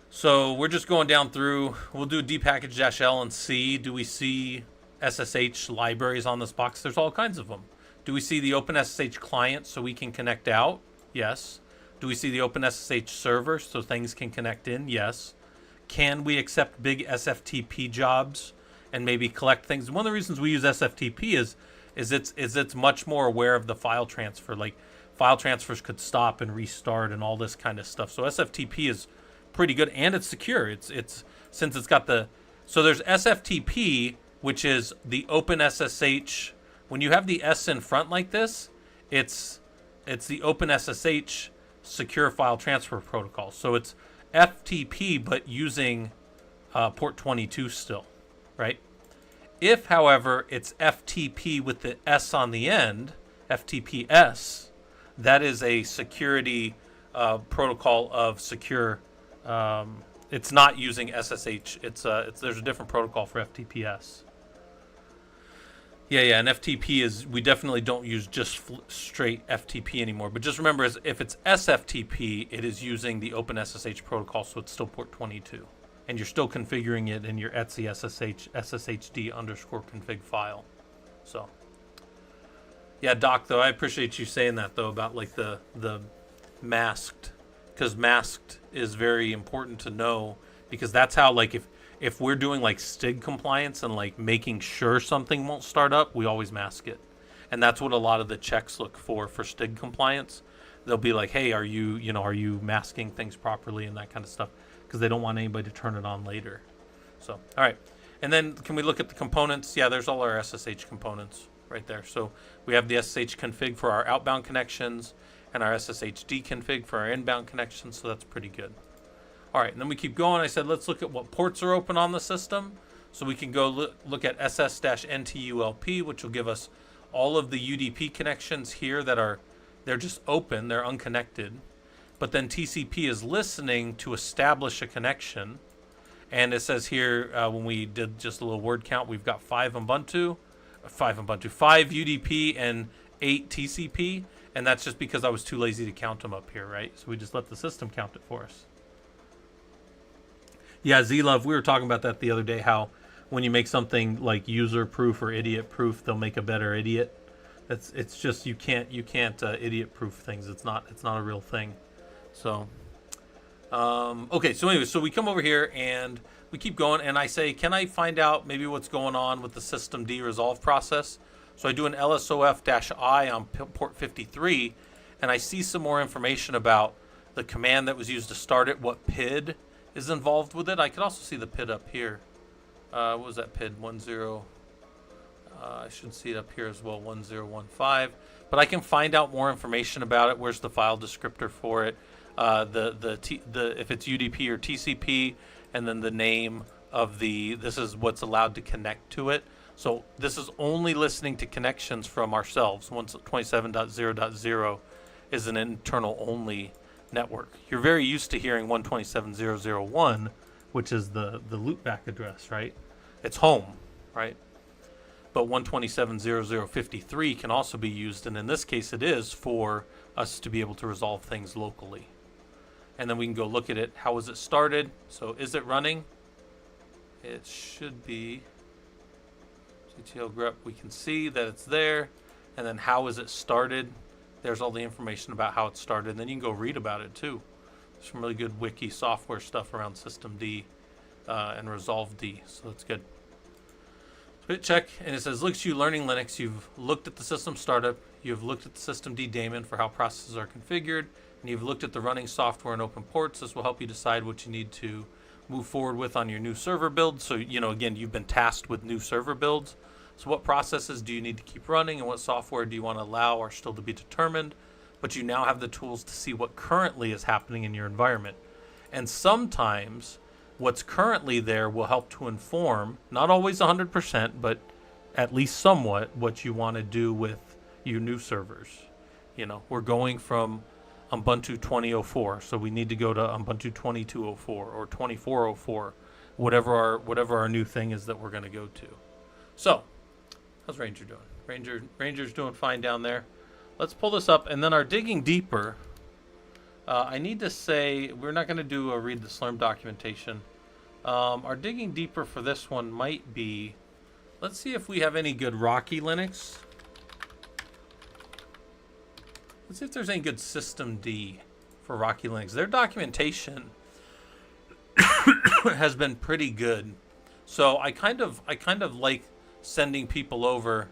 So, we're just going down through. We'll do dpackage-L and C. Do we see SSH libraries on this box? There's all kinds of them. Do we see the OpenSSH client so we can connect out? Yes. Do we see the OpenSSH server so things can connect in? Yes. Can we accept big SFTP jobs and maybe collect things? One of the reasons we use SFTP is it's much more aware of the file transfer. Like, file transfers could stop and restart and all this kind of stuff. So SFTP is pretty good, and it's secure. It's since it's got the, so there's SFTP, which is the OpenSSH. When you have the S in front like this, it's the OpenSSH secure file transfer protocol. So it's FTP, but using port 22 still, right? If, however, it's FTP with the S on the end, FTPS, that is a security protocol of secure. It's not using SSH. There's a different protocol for FTPS. Yeah, and FTP is, we definitely don't use just straight FTP anymore. But just remember, if it's SFTP, it is using the OpenSSH protocol, so it's still port 22. And you're still configuring it in your etc SSHD _ config file. So, yeah, Doc, though, I appreciate you saying that, though, about like the masked, because masked is very important to know, because that's how, like, if we're doing like STIG compliance and like making sure something won't start up, we always mask it. And that's what a lot of the checks look for STIG compliance. They'll be like, hey, are you masking things properly and that kind of stuff. because they don't want anybody to turn it on later. So, all right. And then can we look at the components? Yeah, there's all our SSH components right there. So we have the SSH config for our outbound connections and our SSHD config for our inbound connections. So that's pretty good. All right, and then we keep going. I said, let's look at what ports are open on the system. So we can go look at SS-NTULP, which will give us all of the UDP connections here that are, they're just open, they're unconnected. But then TCP is listening to establish a connection. And it says here, when we did just a little word count, we've got 5 UDP and 8 TCP. And that's just because I was too lazy to count them up here, right? So we just let the system count it for us. Yeah, Z-Love, we were talking about that the other day, how when you make something like user-proof or idiot-proof, they'll make a better idiot. It's just you can't idiot-proof things. It's not a real thing. So, okay, so anyway, so we come over here and we keep going, and I say, can I find out maybe what's going on with the systemd resolve process? So I do an LSOF-I on port 53, and I see some more information about the command that was used to start it, what PID is involved with it. I could also see the PID up here. What was that PID? 10. I should see it up here as well, 1015. But I can find out more information about it. Where's the file descriptor for it? If it's UDP or TCP, and then the name of this is what's allowed to connect to it. So this is only listening to connections from ourselves. 127.0.0 is an internal only network. You're very used to hearing 127.0.0.1, which is the loopback address, right? It's home, right? But 127.0.0.53 can also be used, and in this case it is for us to be able to resolve things locally. And then we can go look at it. How was it started? So is it running? It should be CTL grep. We can see that it's there. And then how is it started? There's all the information about how it started. And then you can go read about it too. There's some really good wiki software stuff around systemd and resolved. So that's good. So hit check, and it says, looks you learning Linux. You've looked at the system startup. You've looked at the systemd daemon for how processes are configured. And you've looked at the running software and open ports. This will help you decide what you need to move forward with on your new server build. So, again, you've been tasked with new server builds. So what processes do you need to keep running, and what software do you want to allow are still to be determined. But you now have the tools to see what currently is happening in your environment. And sometimes what's currently there will help to inform, not always 100%, but at least somewhat, what you want to do with your new servers. We're going from Ubuntu 2004, so we need to go to Ubuntu 2204 or 2404, whatever our new thing is that we're going to go to. So, how's Ranger doing? Ranger's doing fine down there. Let's pull this up, and then our digging deeper. I need to say we're not going to do a read the Slurm documentation. Our digging deeper for this one might be. Let's see if we have any good Rocky Linux. Let's see if there's any good systemd for Rocky Linux. Their documentation has been pretty good. So I kind of like sending people over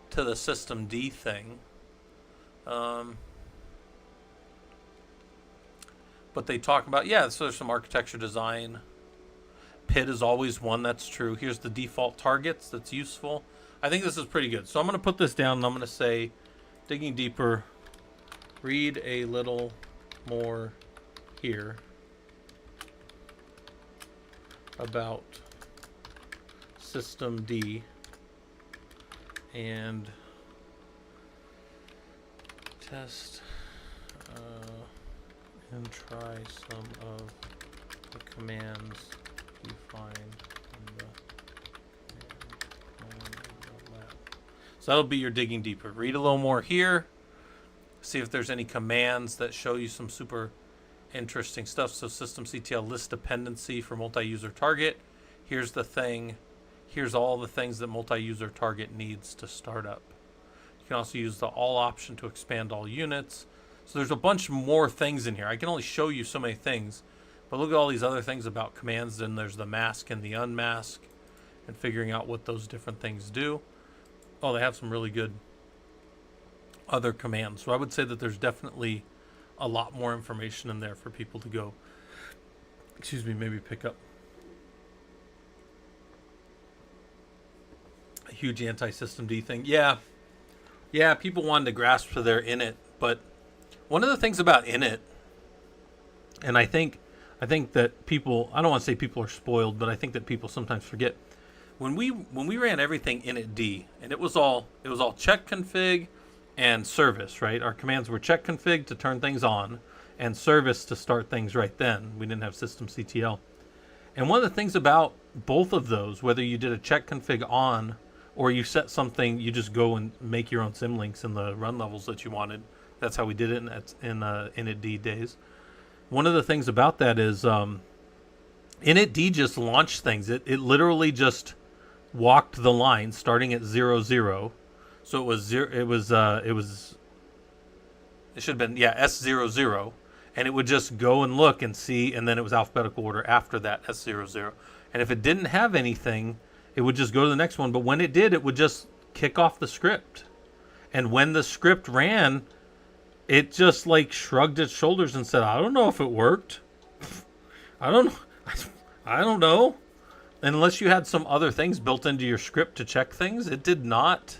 to the systemd thing. But they talk about, so there's some architecture design. PID is always one, that's true. Here's the default targets, that's useful. I think this is pretty good. So I'm going to put this down and I'm going to say, digging deeper, read a little more here about systemd and test and try some of the commands you find in the lab. So that'll be your digging deeper. Read a little more here. See if there's any commands that show you some super interesting stuff. So systemctl list dependency for multi-user target. Here's the thing. Here's all the things that multi-user target needs to start up. You can also use the all option to expand all units. So there's a bunch more things in here. I can only show you so many things, but look at all these other things about commands. Then there's the mask and the unmask and figuring out what those different things do. Oh, they have some really good other commands. So I would say that there's definitely a lot more information in there for people to go excuse me, maybe pick up a huge anti-system D thing. Yeah, yeah, people wanted to grasp to their init, but one of the things about init, and I think that people, I don't want to say people are spoiled, but I think that people sometimes forget when we ran everything init D, and it was all check config and service, right? Our commands were check config to turn things on, and service to start things right then. We didn't have systemctl. And one of the things about both of those, whether you did a check config on or you set something, you just go and make your own symlinks in the run levels that you wanted. That's how we did it in initd days. One of the things about that is initd just launched things. It literally just walked the line starting at 0, 0. So it was zero. It should have been S00, and it would just go and look and see, and then it was alphabetical order after that S00. And if it didn't have anything, it would just go to the next one. But when it did, it would just kick off the script. And when the script ran, it just like shrugged its shoulders and said, "I don't know if it worked. I don't know." And unless you had some other things built into your script to check things, it did not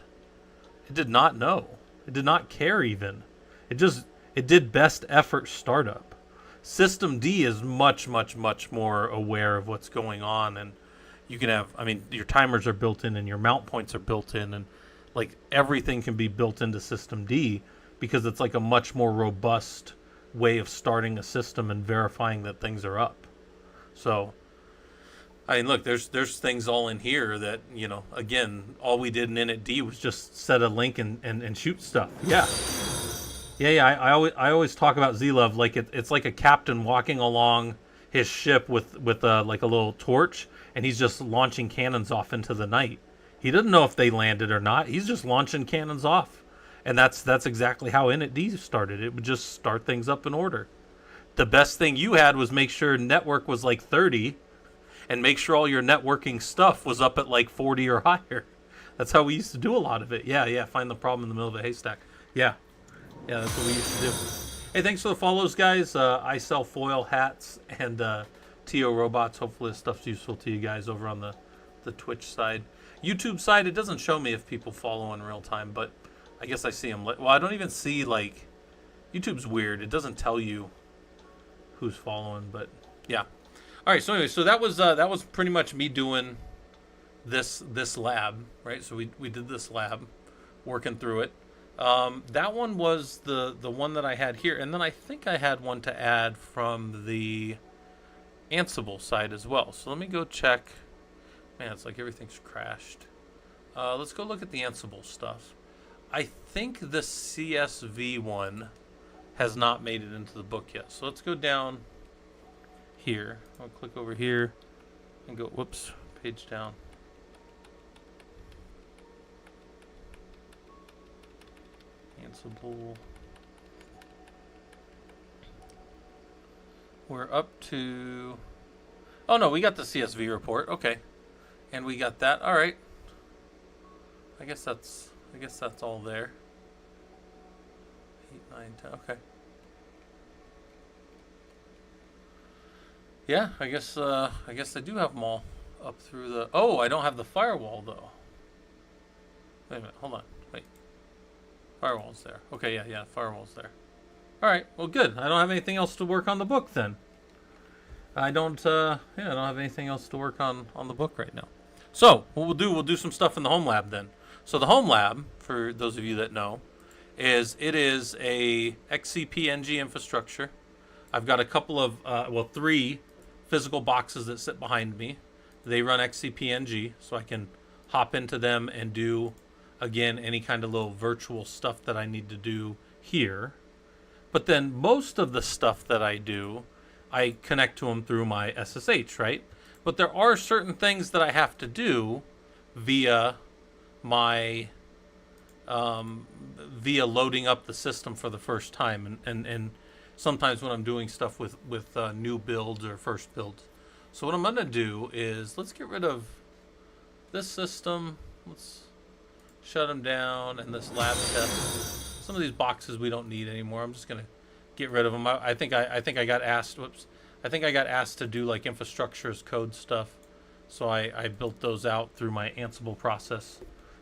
know. It did not care even. It did best effort startup. System D is much more aware of what's going on, and you can have, I mean, your timers are built in and your mount points are built in, and like everything can be built into System D because it's like a much more robust way of starting a system and verifying that things are up. So I mean, look, there's things all in here that, you know, again, all we did in initd was just set a link and shoot stuff. Yeah. I always talk about ZLove like it's like a captain walking along his ship with like a little torch, and he's just launching cannons off into the night. He doesn't know if they landed or not. He's just launching cannons off, and that's exactly how initd started. It would just start things up in order. The best thing you had was make sure network was like 30. And make sure all your networking stuff was up at like 40 or higher. That's how we used to do a lot of it. Yeah. Find the problem in the middle of a haystack. Yeah, that's what we used to do. Hey, thanks for the follows, guys. I sell foil hats and TO robots. Hopefully this stuff's useful to you guys over on the Twitch side. YouTube side, it doesn't show me if people follow in real time, but I guess I see them. Well, I don't even see, like, YouTube's weird. It doesn't tell you who's following, but yeah. All right, so anyway, so that was pretty much me doing this lab, right? So we did this lab, working through it. That one was the one that I had here, and then I think I had one to add from the Ansible side as well. So let me go check. Man, it's like everything's crashed. Let's go look at the Ansible stuff. I think the CSV one has not made it into the book yet. So let's go down here. I'll click over here and go, whoops, page down. Ansible. We're up to, oh no, we got the CSV report. Okay. And we got that. All right. I guess that's all there. 8, 9, 10. Okay. Yeah, I guess I do have them all up through the. Oh, I don't have the firewall though. Wait a minute, hold on, wait. Firewall's there. Okay, yeah, firewall's there. All right, well, good. I don't have anything else to work on the book then. I don't have anything else to work on the book right now. So what we'll do some stuff in the home lab then. So the home lab, for those of you that know, is a XCP-ng infrastructure. I've got a couple of 3 physical boxes that sit behind me. They run XCP-ng, so I can hop into them and do, again, any kind of little virtual stuff that I need to do here. But then most of the stuff that I do, I connect to them through my SSH, right? But there are certain things that I have to do via my via loading up the system for the first time, and sometimes when I'm doing stuff with new builds or first builds. So what I'm going to do is, let's get rid of this system. Let's shut them down, and this lab test. Some of these boxes we don't need anymore. I'm just going to get rid of them. I think I got asked. Whoops. I think I got asked to do like infrastructure as code stuff. So I built those out through my Ansible process.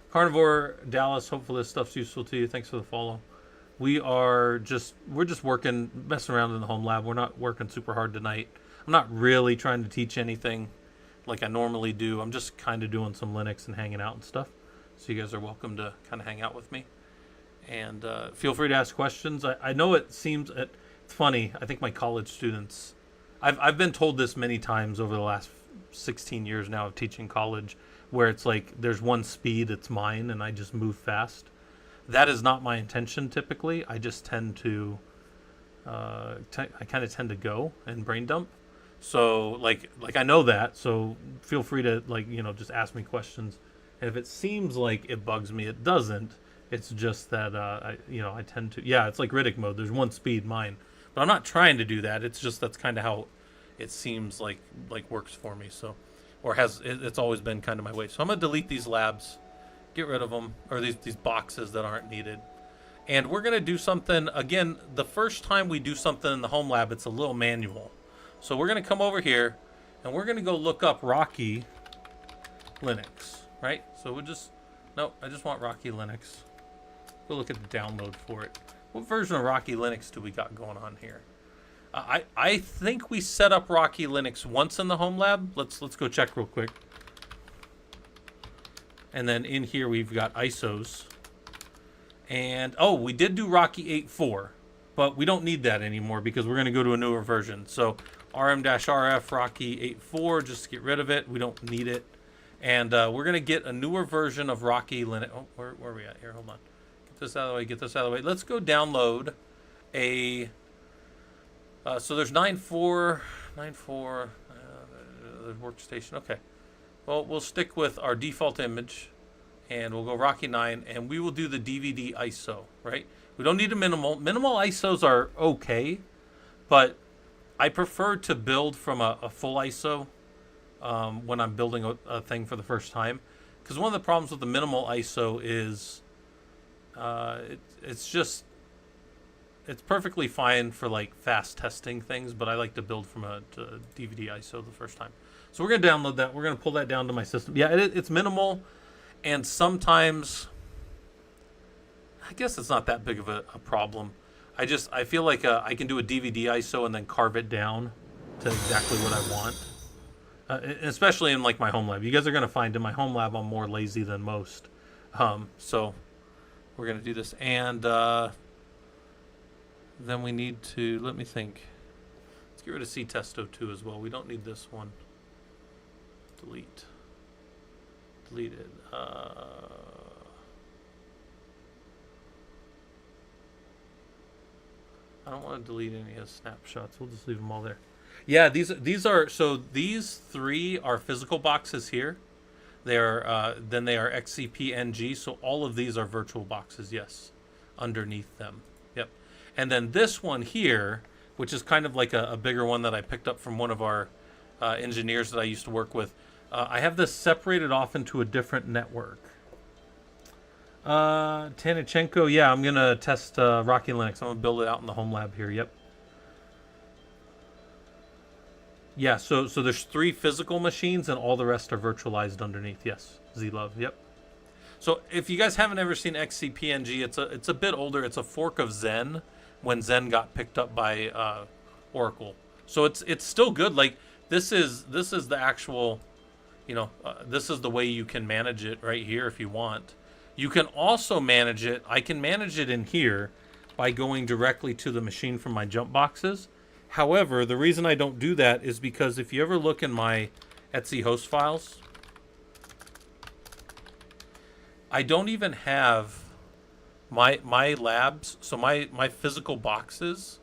Carnivore Dallas, hopefully this stuff's useful to you. Thanks for the follow. We're just working, messing around in the home lab. We're not working super hard tonight. I'm not really trying to teach anything like I normally do. I'm just kind of doing some Linux and hanging out and stuff. So you guys are welcome to kind of hang out with me. And feel free to ask questions. I know it's funny. I think my college students, I've been told this many times over the last 16 years now of teaching college, where it's like there's one speed, it's mine, and I just move fast. That is not my intention typically. I just tend to, I kind of tend to go and brain dump. So like I know that. So feel free to just ask me questions. And if it seems like it bugs me, it doesn't. It's just that I tend to. Yeah, it's like Riddick mode. There's one speed, mine. But I'm not trying to do that. It's just that's kind of how it seems like works for me. So, or it's always been kind of my way. So I'm gonna delete these labs. Get rid of them, or these boxes that aren't needed. And we're going to do something, again, the first time we do something in the home lab, it's a little manual. So we're going to come over here, and we're going to go look up Rocky Linux, right? So I just want Rocky Linux. Go look at the download for it. What version of Rocky Linux do we got going on here? I think we set up Rocky Linux once in the home lab. Let's go check real quick. And then in here we've got ISOs. And, we did do Rocky 8.4. But we don't need that anymore because we're going to go to a newer version. So rm-rf Rocky 8.4, just to get rid of it. We don't need it. And we're going to get a newer version of Rocky Linux. Oh, where are we at here? Hold on. Get this out of the way. Let's go download a... so there's 9.4, workstation. Okay. Well, we'll stick with our default image, and we'll go Rocky 9, and we will do the DVD ISO, right? We don't need a minimal. Minimal ISOs are okay, but I prefer to build from a full ISO when I'm building a thing for the first time. Because one of the problems with the minimal ISO is it's perfectly fine for like fast testing things, but I like to build from a DVD ISO the first time. So we're going to download that. We're going to pull that down to my system. Yeah, it's minimal, and sometimes I guess it's not that big of a problem. I feel like I can do a DVD ISO and then carve it down to exactly what I want, especially in like my home lab. You guys are going to find in my home lab I'm more lazy than most. So we're going to do this, and then we need to, let me think. Let's get rid of ctest02 as well. We don't need this one. Deleted. I don't want to delete any of the snapshots. We'll just leave them all there. Yeah, these three are physical boxes here. They are then they are XCP-ng. So all of these are virtual boxes. Yes, underneath them. Yep. And then this one here, which is kind of like a bigger one that I picked up from one of our engineers that I used to work with. I have this separated off into a different network. Tanichenko, yeah, I'm going to test Rocky Linux. I'm going to build it out in the home lab here, yep. Yeah, so there's 3 physical machines and all the rest are virtualized underneath, yes. Z-Love, yep. So if you guys haven't ever seen XCP-ng, it's a bit older. It's a fork of Zen when Zen got picked up by Oracle. So it's still good. Like this is the actual... this is the way you can manage it right here if you want. You can also manage it. I can manage it in here by going directly to the machine from my jump boxes. However, the reason I don't do that is because if you ever look in my Etsy host files, I don't even have my labs. So my physical boxes,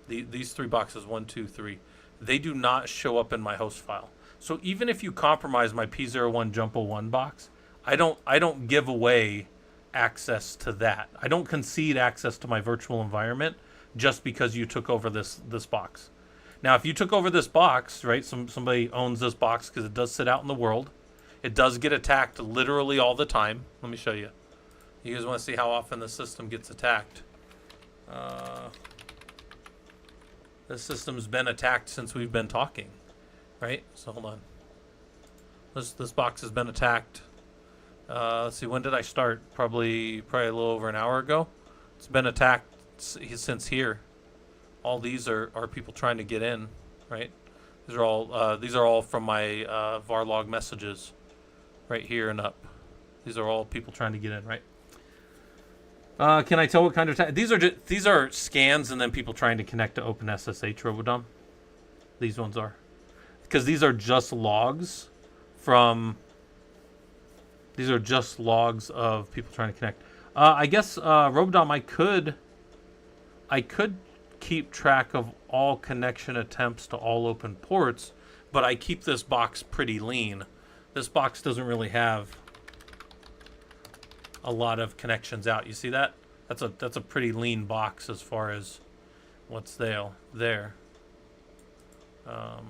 these 3 boxes, 1, 2, 3, they do not show up in my host file. So even if you compromise my P01 Jumpo 1 box, I don't give away access to that. I don't concede access to my virtual environment just because you took over this box. Now, if you took over this box, right, somebody owns this box because it does sit out in the world. It does get attacked literally all the time. Let me show you. You guys want to see how often the system gets attacked? This system's been attacked since we've been talking, right? So hold on. This box has been attacked. Let's see, when did I start? Probably a little over an hour ago. It's been attacked since here. All these are people trying to get in, right? These are all from my var log messages, right here and up. These are all people trying to get in, right? Can I tell what kind of these are scans and then people trying to connect to OpenSSH, Robodom. These ones are, because these are just logs from. These are just logs of people trying to connect. I guess Robodom, I could keep track of all connection attempts to all open ports, but I keep this box pretty lean. This box doesn't really have a lot of connections out. You see that? That's a pretty lean box as far as what's there. It's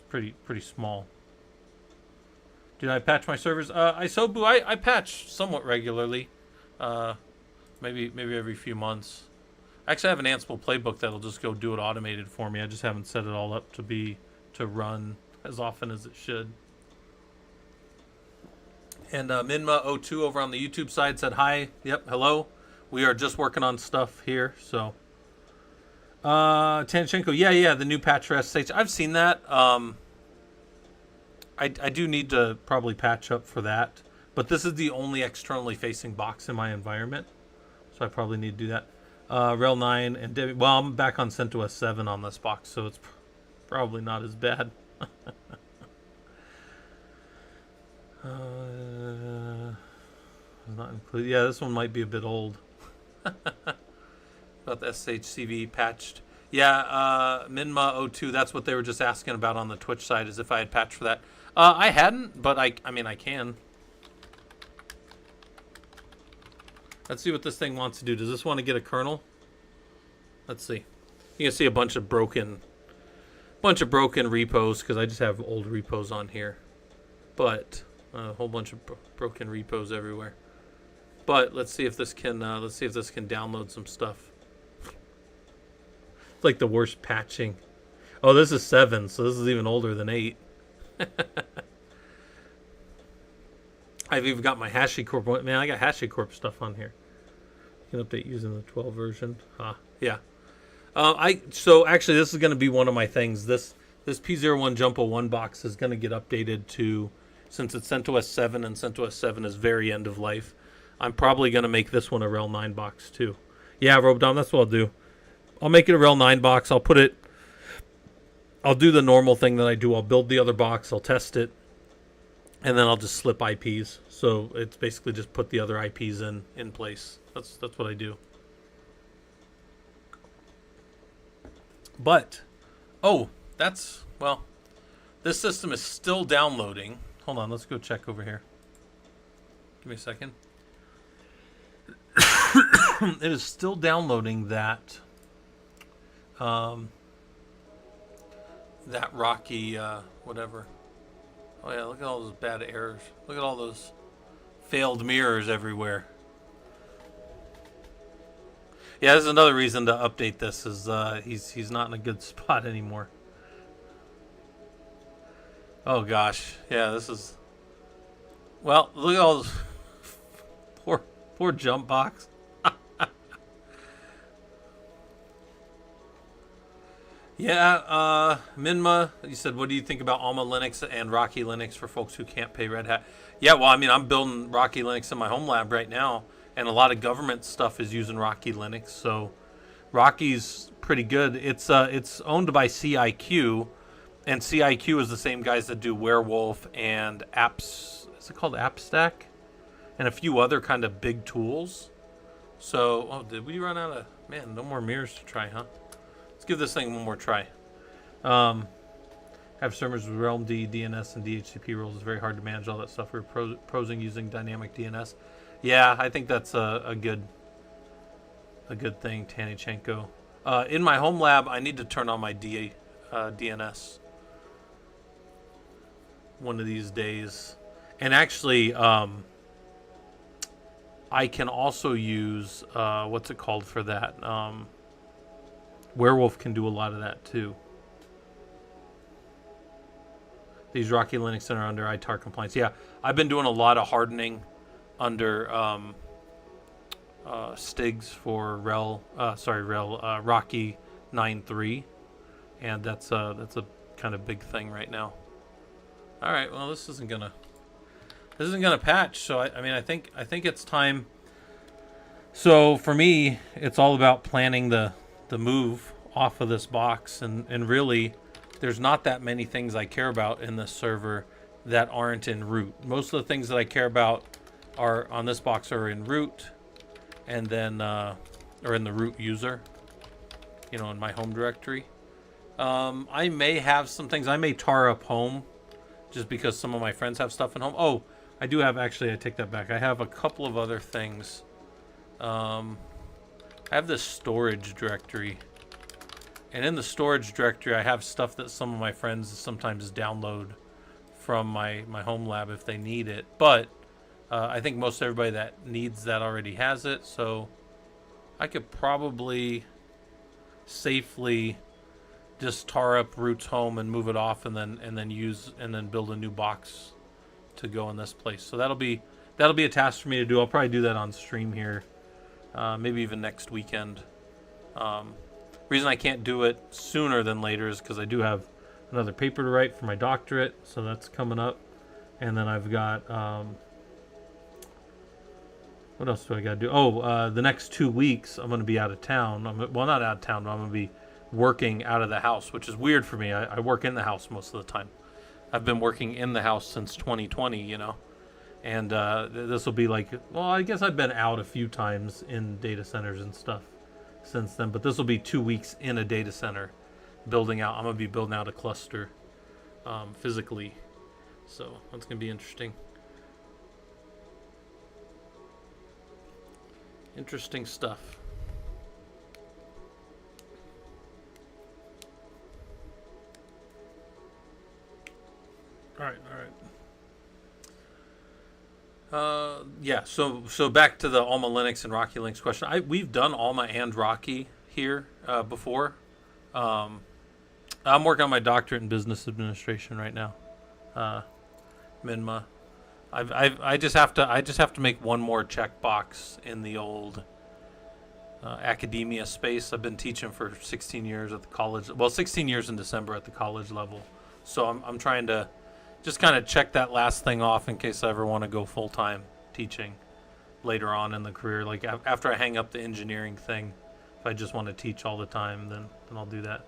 pretty small. Did I patch my servers? I patch somewhat regularly. Maybe every few months. I actually have an Ansible playbook that'll just go do it automated for me. I just haven't set it all up to run as often as it should. And Minma02 over on the YouTube side said hi. Yep, hello. We are just working on stuff here. So, Tanchenko, yeah, the new patch for SSH. I've seen that. I do need to probably patch up for that. But this is the only externally facing box in my environment. So I probably need to do that. Rel 9 and Debbie. Well, I'm back on CentOS 7 on this box, so it's probably not as bad. Not included. Yeah, this one might be a bit old. About the SHCV patched. Yeah, Minma02, that's what they were just asking about on the Twitch side, is if I had patched for that. I hadn't, but I mean, I can. Let's see what this thing wants to do. Does this want to get a kernel? Let's see. You can see a bunch of broken repos, because I just have old repos on here. But a whole bunch of broken repos everywhere. But let's see if this can download some stuff. It's like the worst patching. Oh, this is 7, so this is even older than 8. I've even got my HashiCorp. Man, I got HashiCorp stuff on here. You can update using the 12 version. Yeah. So actually, this is going to be one of my things. This P01 Jumpo 1 box is going to get updated to, since it's CentOS 7 and CentOS 7 is very end of life. I'm probably going to make this one a Rel 9 box too. Yeah, Robodom, that's what I'll do. I'll make it a Rel 9 box. I'll do the normal thing that I do. I'll build the other box. I'll test it. And then I'll just slip IPs. So it's basically just put the other IPs in place. That's what I do. But, this system is still downloading. Hold on, let's go check over here. Give me a second. It is still downloading that Rocky whatever. Oh yeah, look at all those bad errors. Look at all those failed mirrors everywhere. Yeah, this is another reason to update this, is he's not in a good spot anymore. Oh gosh. Yeah, this is, well, look at all those poor jump box. Yeah, Minma, you said, what do you think about Alma Linux and Rocky Linux for folks who can't pay Red Hat? Yeah, well, I mean, I'm building Rocky Linux in my home lab right now, and a lot of government stuff is using Rocky Linux, so Rocky's pretty good. It's owned by CIQ, and CIQ is the same guys that do Werewolf and Apps, is it called AppStack? And a few other kind of big tools. So, did we run out of, man, no more mirrors to try, huh? Let's give this thing one more try. Have servers with Realm D, DNS, and DHCP roles. It's very hard to manage all that stuff. We're prosing using dynamic DNS. Yeah, I think that's a good thing, Tanichenko. In my home lab, I need to turn on my DNS one of these days. And actually, I can also use, what's it called for that? Werewolf can do a lot of that too. These Rocky Linux are under ITAR compliance. Yeah, I've been doing a lot of hardening under Stigs for Rocky 9.3, and that's a kind of big thing right now. All right, well, this isn't gonna patch. So I mean, I think it's time. So for me, it's all about planning the move off of this box, and really, there's not that many things I care about in this server that aren't in root. Most of the things that I care about are on this box are in root, and then or in the root user, you know, in my home directory. I may have some things. I may tar up home just because some of my friends have stuff in home. Oh, I do have, actually, I take that back. I have a couple of other things. I have this storage directory. And in the storage directory, I have stuff that some of my friends sometimes download from my home lab if they need it. But I think most everybody that needs that already has it. So I could probably safely just tar up root's home and move it off, and then build a new box to go in this place. So that'll be a task for me to do. I'll probably do that on stream here, maybe even next weekend. Reason I can't do it sooner than later is because I do have another paper to write for my doctorate, so that's coming up. And then I've got what else do I got to do? Oh, the next 2 weeks I'm going to be out of town. Well, not out of town, but I'm going to be working out of the house, which is weird for me. I work in the house most of the time. I've been working in the house since 2020, you know. And this will be like, well, I guess I've been out a few times in data centers and stuff since then, but this will be 2 weeks in a data center building out. I'm going to be building out a cluster physically. So that's going to be interesting. Interesting stuff. All right. Yeah. So back to the Alma Linux and Rocky Linux question. We've done Alma and Rocky here before. I'm working on my doctorate in business administration right now. Minma. I just have to make one more checkbox in the old academia space. I've been teaching for 16 years at the college. Well, 16 years in December at the college level. So I'm trying to just kind of check that last thing off in case I ever want to go full-time teaching later on in the career. Like after I hang up the engineering thing, if I just want to teach all the time, then I'll do that.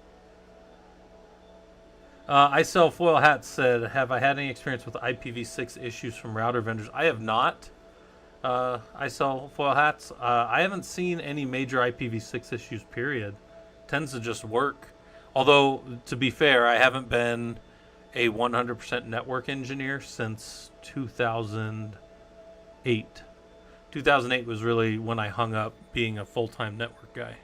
I Sell Foil Hats said, have I had any experience with IPv6 issues from router vendors? I have not. I Sell Foil Hats. I haven't seen any major IPv6 issues, period. Tends to just work. Although, to be fair, I haven't been a 100% network engineer since 2008. 2008 was really when I hung up being a full-time network guy.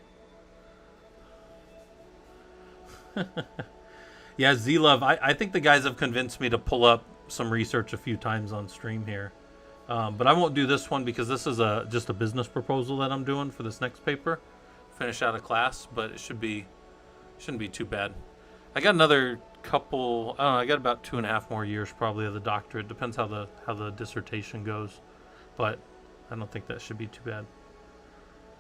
Yeah, Z-Love, I think the guys have convinced me to pull up some research a few times on stream here. But I won't do this one because this is just a business proposal that I'm doing for this next paper. Finish out a class, but it shouldn't be too bad. I got another couple, I got about 2.5 more years probably of the doctorate. Depends how the dissertation goes. But I don't think that should be too bad.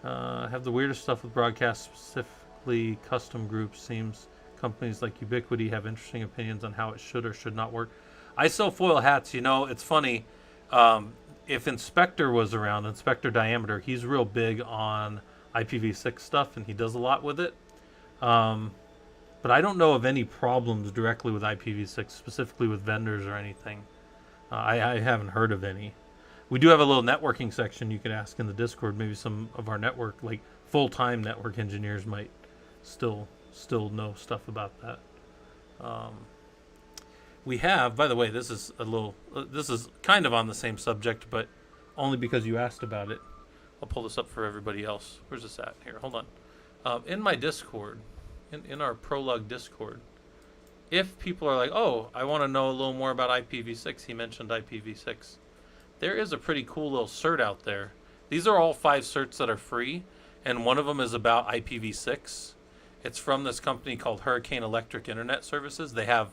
I have the weirdest stuff with broadcast, specifically custom groups. Seems companies like Ubiquity have interesting opinions on how it should or should not work. I Sell Foil Hats, you know, it's funny. If Inspector was around, Inspector Diameter, he's real big on IPv6 stuff and he does a lot with it. But I don't know of any problems directly with IPv6, specifically with vendors or anything. I haven't heard of any. We do have a little networking section you could ask in the Discord. Maybe some of our network, like full-time network engineers might still know stuff about that. We have, by the way, this is kind of on the same subject, but only because you asked about it. I'll pull this up for everybody else. Where's this at? Here, hold on. In my Discord, in our Prolog Discord, if people are like, oh, I want to know a little more about IPv6, he mentioned IPv6. There is a pretty cool little cert out there. These are all 5 certs that are free, and one of them is about IPv6. It's from this company called Hurricane Electric Internet Services. They have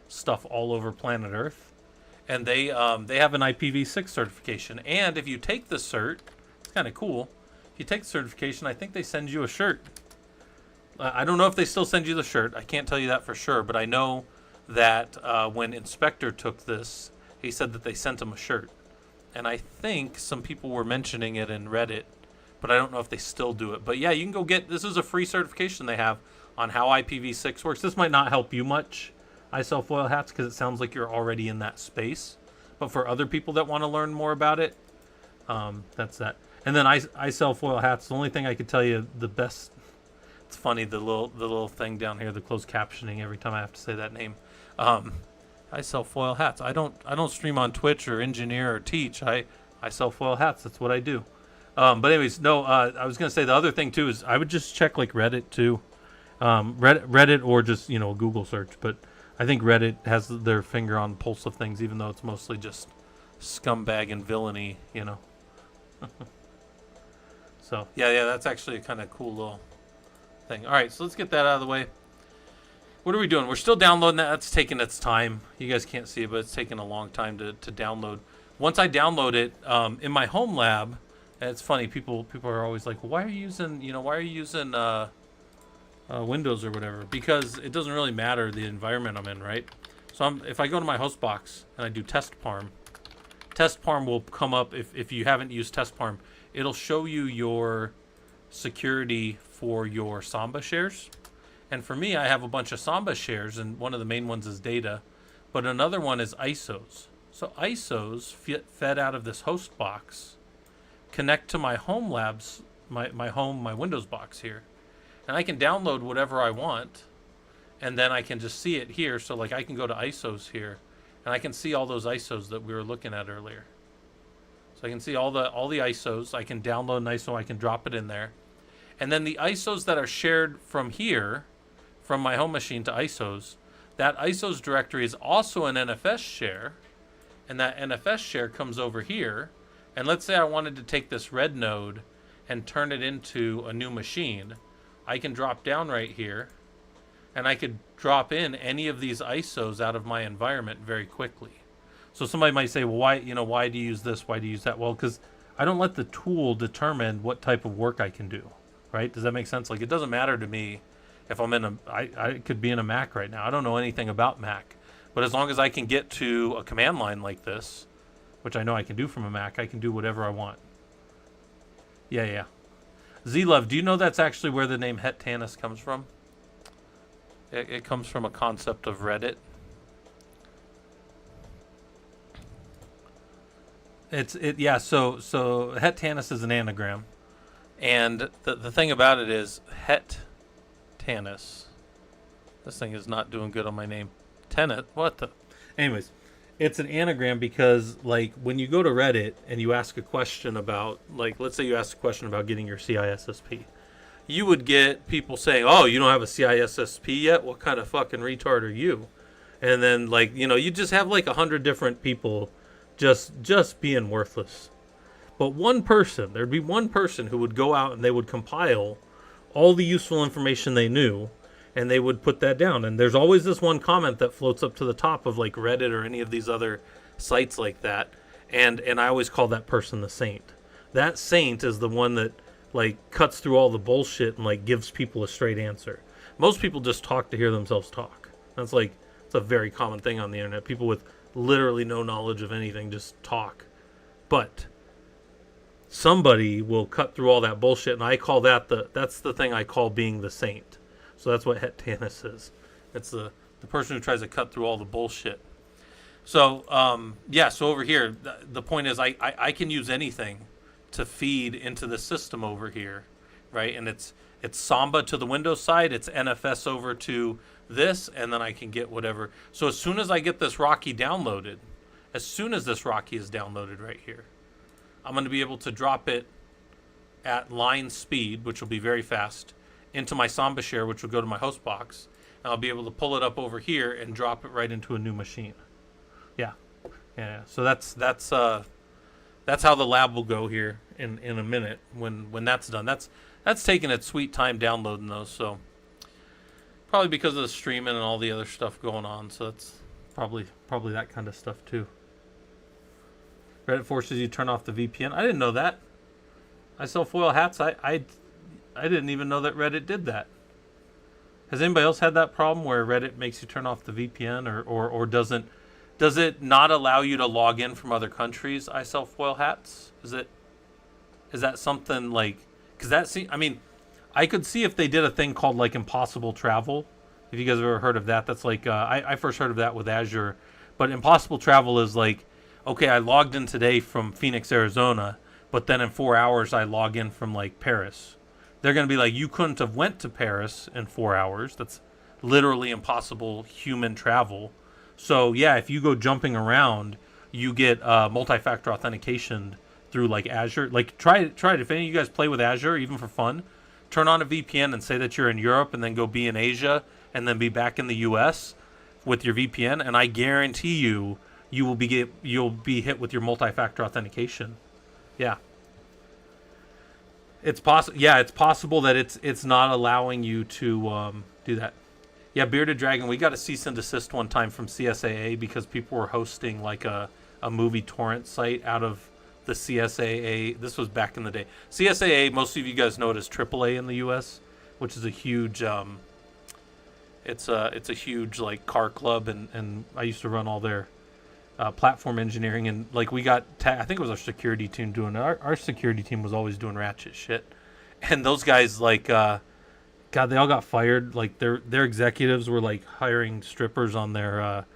stuff all over planet Earth, and they have an IPv6 certification. And if you take the cert, it's kind of cool. If you take the certification, I think they send you a shirt. I don't know if they still send you the shirt. I can't tell you that for sure, but I know that when Inspector took this, he said that they sent him a shirt. And I think some people were mentioning it in Reddit, but I don't know if they still do it. But yeah, you can go get, this is a free certification they have on how IPv6 works. This might not help you much, I Sell Foil Hats, because it sounds like you're already in that space. But for other people that want to learn more about it, that's that. And then I Sell Foil Hats. The only thing I could tell you, the best, it's funny, the little thing down here, the closed captioning every time I have to say that name. I sell foil hats. I don't stream on Twitch or engineer or teach. I sell foil hats. That's what I do. But anyways, no. I was gonna say the other thing too is I would just check like Reddit too, Reddit or just a Google search. But I think Reddit has their finger on the pulse of things, even though it's mostly just scumbag and villainy. So yeah, that's actually a kind of cool little thing. All right, so let's get that out of the way. What are we doing? We're still downloading that. That's taking its time. You guys can't see it, but it's taking a long time to download. Once I download it in my home lab, and it's funny. People are always like, "Why are you using Windows or whatever?" Because it doesn't really matter the environment I'm in, right? So if I go to my host box and I do test parm will come up if you haven't used test parm. It'll show you your security for your Samba shares. And for me, I have a bunch of Samba shares, and one of the main ones is data, but another one is ISOs. So ISOs fed out of this host box connect to my home labs, my Windows box here, and I can download whatever I want, and then I can just see it here. So like I can go to ISOs here, and I can see all those ISOs that we were looking at earlier. So I can see all the ISOs. I can download an ISO. I can drop it in there, and then the ISOs that are shared from here, from my home machine to ISOs, that ISOs directory is also an NFS share, and that NFS share comes over here. And let's say I wanted to take this red node and turn it into a new machine. I can drop down right here, and I could drop in any of these ISOs out of my environment very quickly. So somebody might say, well, why do you use this? Why do you use that? Well, because I don't let the tool determine what type of work I can do, right? Does that make sense? Like, it doesn't matter to me if I'm in I could be in a Mac right now. I don't know anything about Mac. But as long as I can get to a command line like this, which I know I can do from a Mac, I can do whatever I want. Yeah. Z-Love, do you know that's actually where the name Het Tanis comes from? It comes from a concept of Reddit. So Het Tanis is an anagram. And the thing about it is Het Tanis. This thing is not doing good on my name. Tenet. What the? Anyways, it's an anagram because, like, when you go to Reddit and you ask a question about, like, let's say you ask a question about getting your CISSP, you would get people saying, "Oh, you don't have a CISSP yet? What kind of fucking retard are you?" And then, like, you just have like 100 different people just being worthless. But there'd be one person who would go out and they would compile all the useful information they knew, and they would put that down. And there's always this one comment that floats up to the top of like Reddit or any of these other sites like that. And I always call that person the saint. That saint is the one that like cuts through all the bullshit and like gives people a straight answer. Most people just talk to hear themselves talk. It's a very common thing on the internet. People with literally no knowledge of anything just talk. But somebody will cut through all that bullshit, and I call that's the thing I call being the saint. So that's what Het Tanis is. It's the person who tries to cut through all the bullshit. So so over here, the point is I can use anything to feed into the system over here, right? And it's Samba to the Windows side, it's NFS over to this, and then I can get whatever. So as soon as I get this Rocky downloaded, is downloaded right here, I'm going to be able to drop it at line speed, which will be very fast, into my Samba share, which will go to my host box. And I'll be able to pull it up over here and drop it right into a new machine. Yeah. So that's how the lab will go here in a minute when that's done. That's taking its sweet time downloading those. So Probably because of the streaming and all the other stuff going on. So that's probably that kind of stuff too. Reddit forces you to turn off the VPN. I didn't know that. I sell foil hats. I didn't even know that Reddit did that. Has anybody else had that problem where Reddit makes you turn off the VPN or doesn't? Does it not allow you to log in from other countries? I sell foil hats. Is that something like? Because I could see if they did a thing called like impossible travel. If you guys have ever heard of that, that's like I first heard of that with Azure. But impossible travel is like, okay, I logged in today from Phoenix, Arizona, but then in 4 hours I log in from like Paris. They're going to be like, you couldn't have went to Paris in 4 hours. That's literally impossible human travel. So yeah, if you go jumping around, you get multi-factor authentication through like Azure. Like try it. If any of you guys play with Azure, even for fun, turn on a VPN and say that you're in Europe, and then go be in Asia, and then be back in the U.S. with your VPN, and I guarantee you'll be hit with your multi-factor authentication. Yeah. It's possible. Yeah, it's possible that it's not allowing you to do that. Yeah, Bearded Dragon. We got a cease and desist one time from CSAA because people were hosting like a movie torrent site out of the CSAA. This was back in the day. CSAA. Most of you guys know it as AAA in the U.S., which is a huge. It's a huge like car club, and I used to run all their platform engineering, and like we got I think it was our security team doing it. Our security team was always doing ratchet shit, and those guys like God, they all got fired. Like their executives were like hiring strippers on their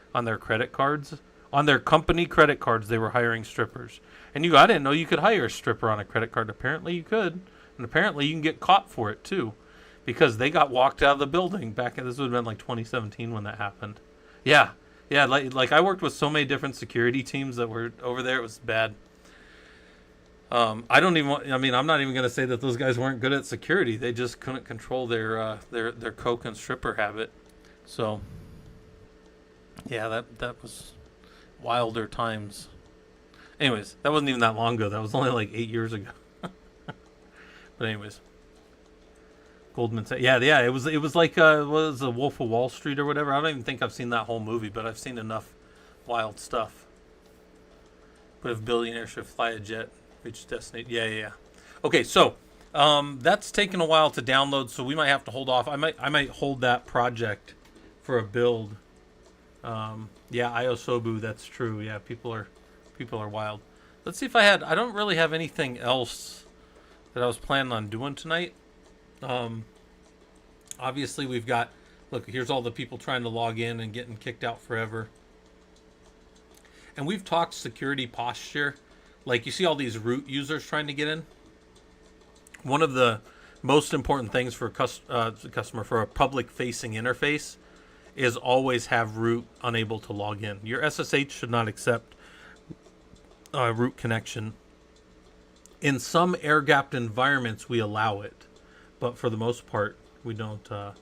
credit cards, on their company credit cards. They were hiring strippers, and I didn't know you could hire a stripper on a credit card. Apparently you could, and apparently you can get caught for it too, because they got walked out of the building back. This would have been like 2017 when that happened. Yeah. Yeah, like I worked with so many different security teams that were over there. It was bad. I don't even want, I'm not even going to say that those guys weren't good at security. They just couldn't control their coke and stripper habit. So, yeah, that was wilder times. Anyways, that wasn't even that long ago. That was only like 8 years ago. But anyways. Goldman Sachs. Yeah. It was like was a Wolf of Wall Street or whatever. I don't even think I've seen that whole movie, but I've seen enough wild stuff. But if billionaires should fly a jet, reach destination. Yeah. Okay, so that's taken a while to download, so we might have to hold off. I might hold that project for a build. Yeah, Iosobu. That's true. Yeah, people are wild. Let's see if I don't really have anything else that I was planning on doing tonight. Obviously we've got, look, here's all the people trying to log in and getting kicked out forever. And we've talked security posture. Like you see all these root users trying to get in. One of the most important things for a customer for a public facing interface is always have root unable to log in. Your SSH should not accept root connection. In some air-gapped environments, we allow it. But for the most part, we don't do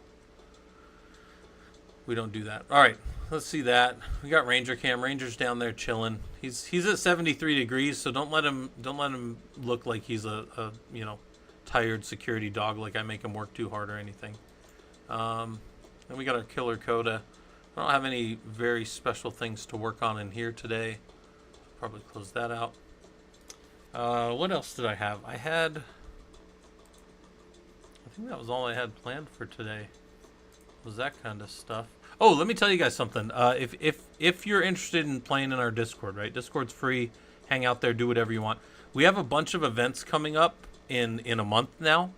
that. All right, let's see that. We got Ranger Cam. Ranger's down there chilling. He's at 73 degrees, so don't let him look like he's a tired security dog, like I make him work too hard or anything. Then we got our killer Coda. I don't have any very special things to work on in here today. Probably close that out. What else did I have? I think that was all I had planned for today. Was that kind of stuff. Oh, let me tell you guys something. If you're interested in playing in our Discord, right? Discord's free. Hang out there, do whatever you want. We have a bunch of events coming up in a month now,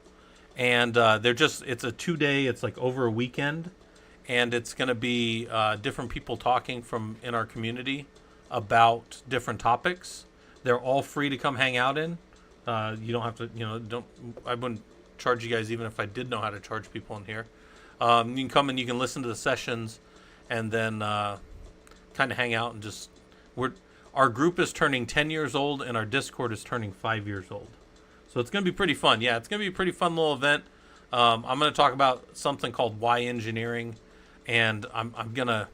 and it's a 2-day. It's like over a weekend, and it's going to be different people talking from in our community about different topics. They're all free to come hang out in. You don't have to. I wouldn't charge you guys even if I did know how to charge people in here. You can come and you can listen to the sessions, and then kind of hang out and just our group is turning 10 years old and our Discord is turning 5 years old, so it's gonna be pretty fun. Yeah, it's gonna be a pretty fun little event. I'm gonna talk about something called why engineering, and I'm gonna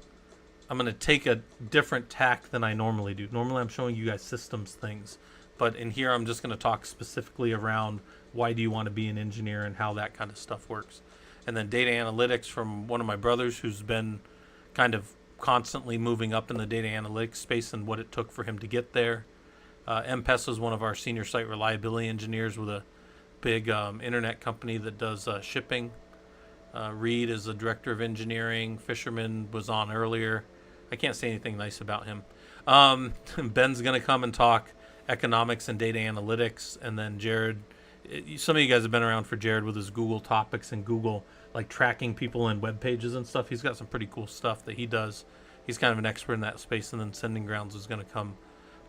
take a different tack than I normally do. Normally I'm showing you guys systems things, but in here I'm just gonna talk specifically around why do you want to be an engineer and how that kind of stuff works. and then data analytics from one of my brothers who's been kind of constantly moving up in the data analytics space and what it took for him to get there. MPES is one of our senior site reliability engineers with a big internet company that does shipping. Reed is the director of engineering. Fisherman was on earlier. I can't say anything nice about him. Ben's going to come and talk economics and data analytics. And then Jared, some of you guys have been around for Jared with his Google topics and Google like tracking people in web pages and stuff. He's got some pretty cool stuff that he does. He's kind of an expert in that space. And then Sending Grounds is going to come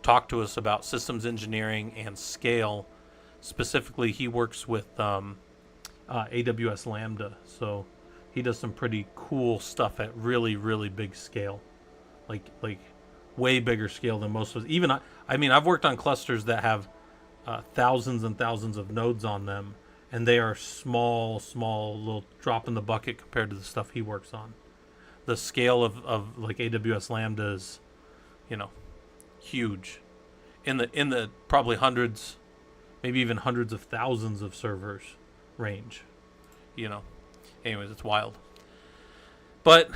talk to us about systems engineering and scale. Specifically, he works with AWS Lambda, so he does some pretty cool stuff at really, really big scale, like way bigger scale than most of us. Even I mean, I've worked on clusters that have thousands and thousands of nodes on them, and they are small, little drop in the bucket compared to the stuff he works on. The scale of like AWS Lambda is, huge, in the probably hundreds, maybe even hundreds of thousands of servers range. Anyways, it's wild. But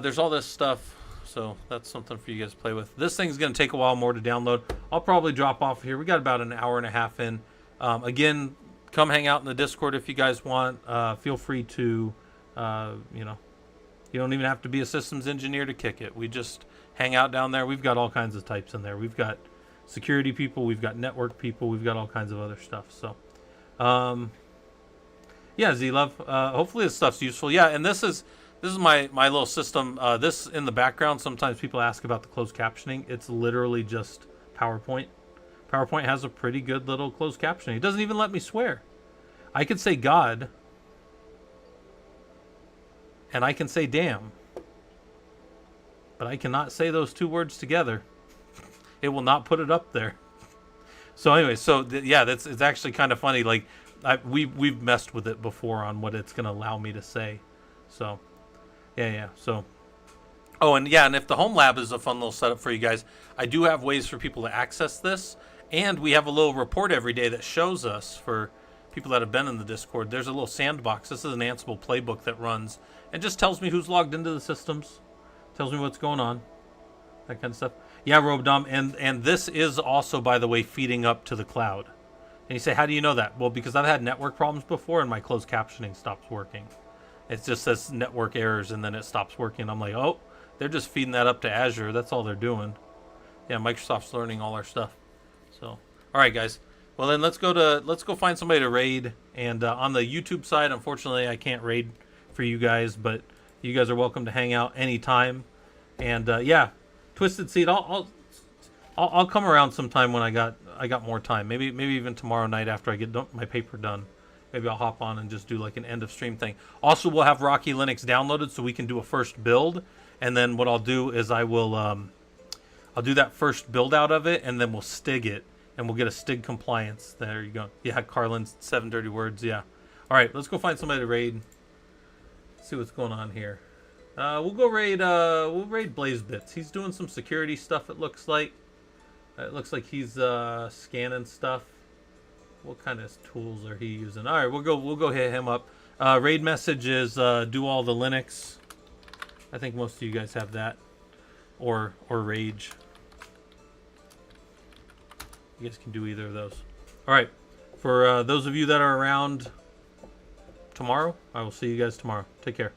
there's all this stuff, so that's something for you guys to play with. This thing's going to take a while more to download. I'll probably drop off here. We got about an hour and a half in. Again, come hang out in the Discord if you guys want. Feel free to, you don't even have to be a systems engineer to kick it. We just hang out down there. We've got all kinds of types in there. We've got security people. We've got network people. We've got all kinds of other stuff. So, yeah, Z-Love. Hopefully this stuff's useful. Yeah, and this is my little system. This in the background, sometimes people ask about the closed captioning. It's literally just PowerPoint. PowerPoint has a pretty good little closed captioning. It doesn't even let me swear. I could say God, and I can say damn, but I cannot say those two words together. It will not put it up there. So anyway, it's actually kind of funny. Like we've messed with it before on what it's going to allow me to say. So yeah. So and if the home lab is a fun little setup for you guys, I do have ways for people to access this, and we have a little report every day that shows us, for people that have been in the Discord, there's a little sandbox. This is an Ansible playbook that runs and just tells me who's logged into the systems, tells me what's going on, that kind of stuff. Yeah, Robedom, and this is also, by the way, feeding up to the cloud. And you say, how do you know that? Well, because I've had network problems before and my closed captioning stops working. It just says network errors and then it stops working. I'm like, oh, they're just feeding that up to Azure. That's all they're doing. Yeah, Microsoft's learning all our stuff. So, all right, guys. Well, then let's go find somebody to raid. And on the YouTube side, unfortunately, I can't raid for you guys, but you guys are welcome to hang out anytime. And yeah, Twisted Seed, I'll come around sometime when I got more time. Maybe even tomorrow night after I get my paper done. Maybe I'll hop on and just do like an end of stream thing. Also, we'll have Rocky Linux downloaded so we can do a first build. And then what I'll do is I'll do that first build out of it, and then we'll stig it, and we'll get a stig compliance. There you go. Yeah, Carlin, 7 dirty words. Yeah. All right, let's go find somebody to raid. See what's going on here. We'll go raid. We'll raid BlazeBits. He's doing some security stuff. It looks like. It looks like he's scanning stuff. What kind of tools are he using? All right, we'll go hit him up. Raid message is do all the Linux. I think most of you guys have that, or Rage. You guys can do either of those. All right, for those of you that are around tomorrow, I will see you guys tomorrow. Take care.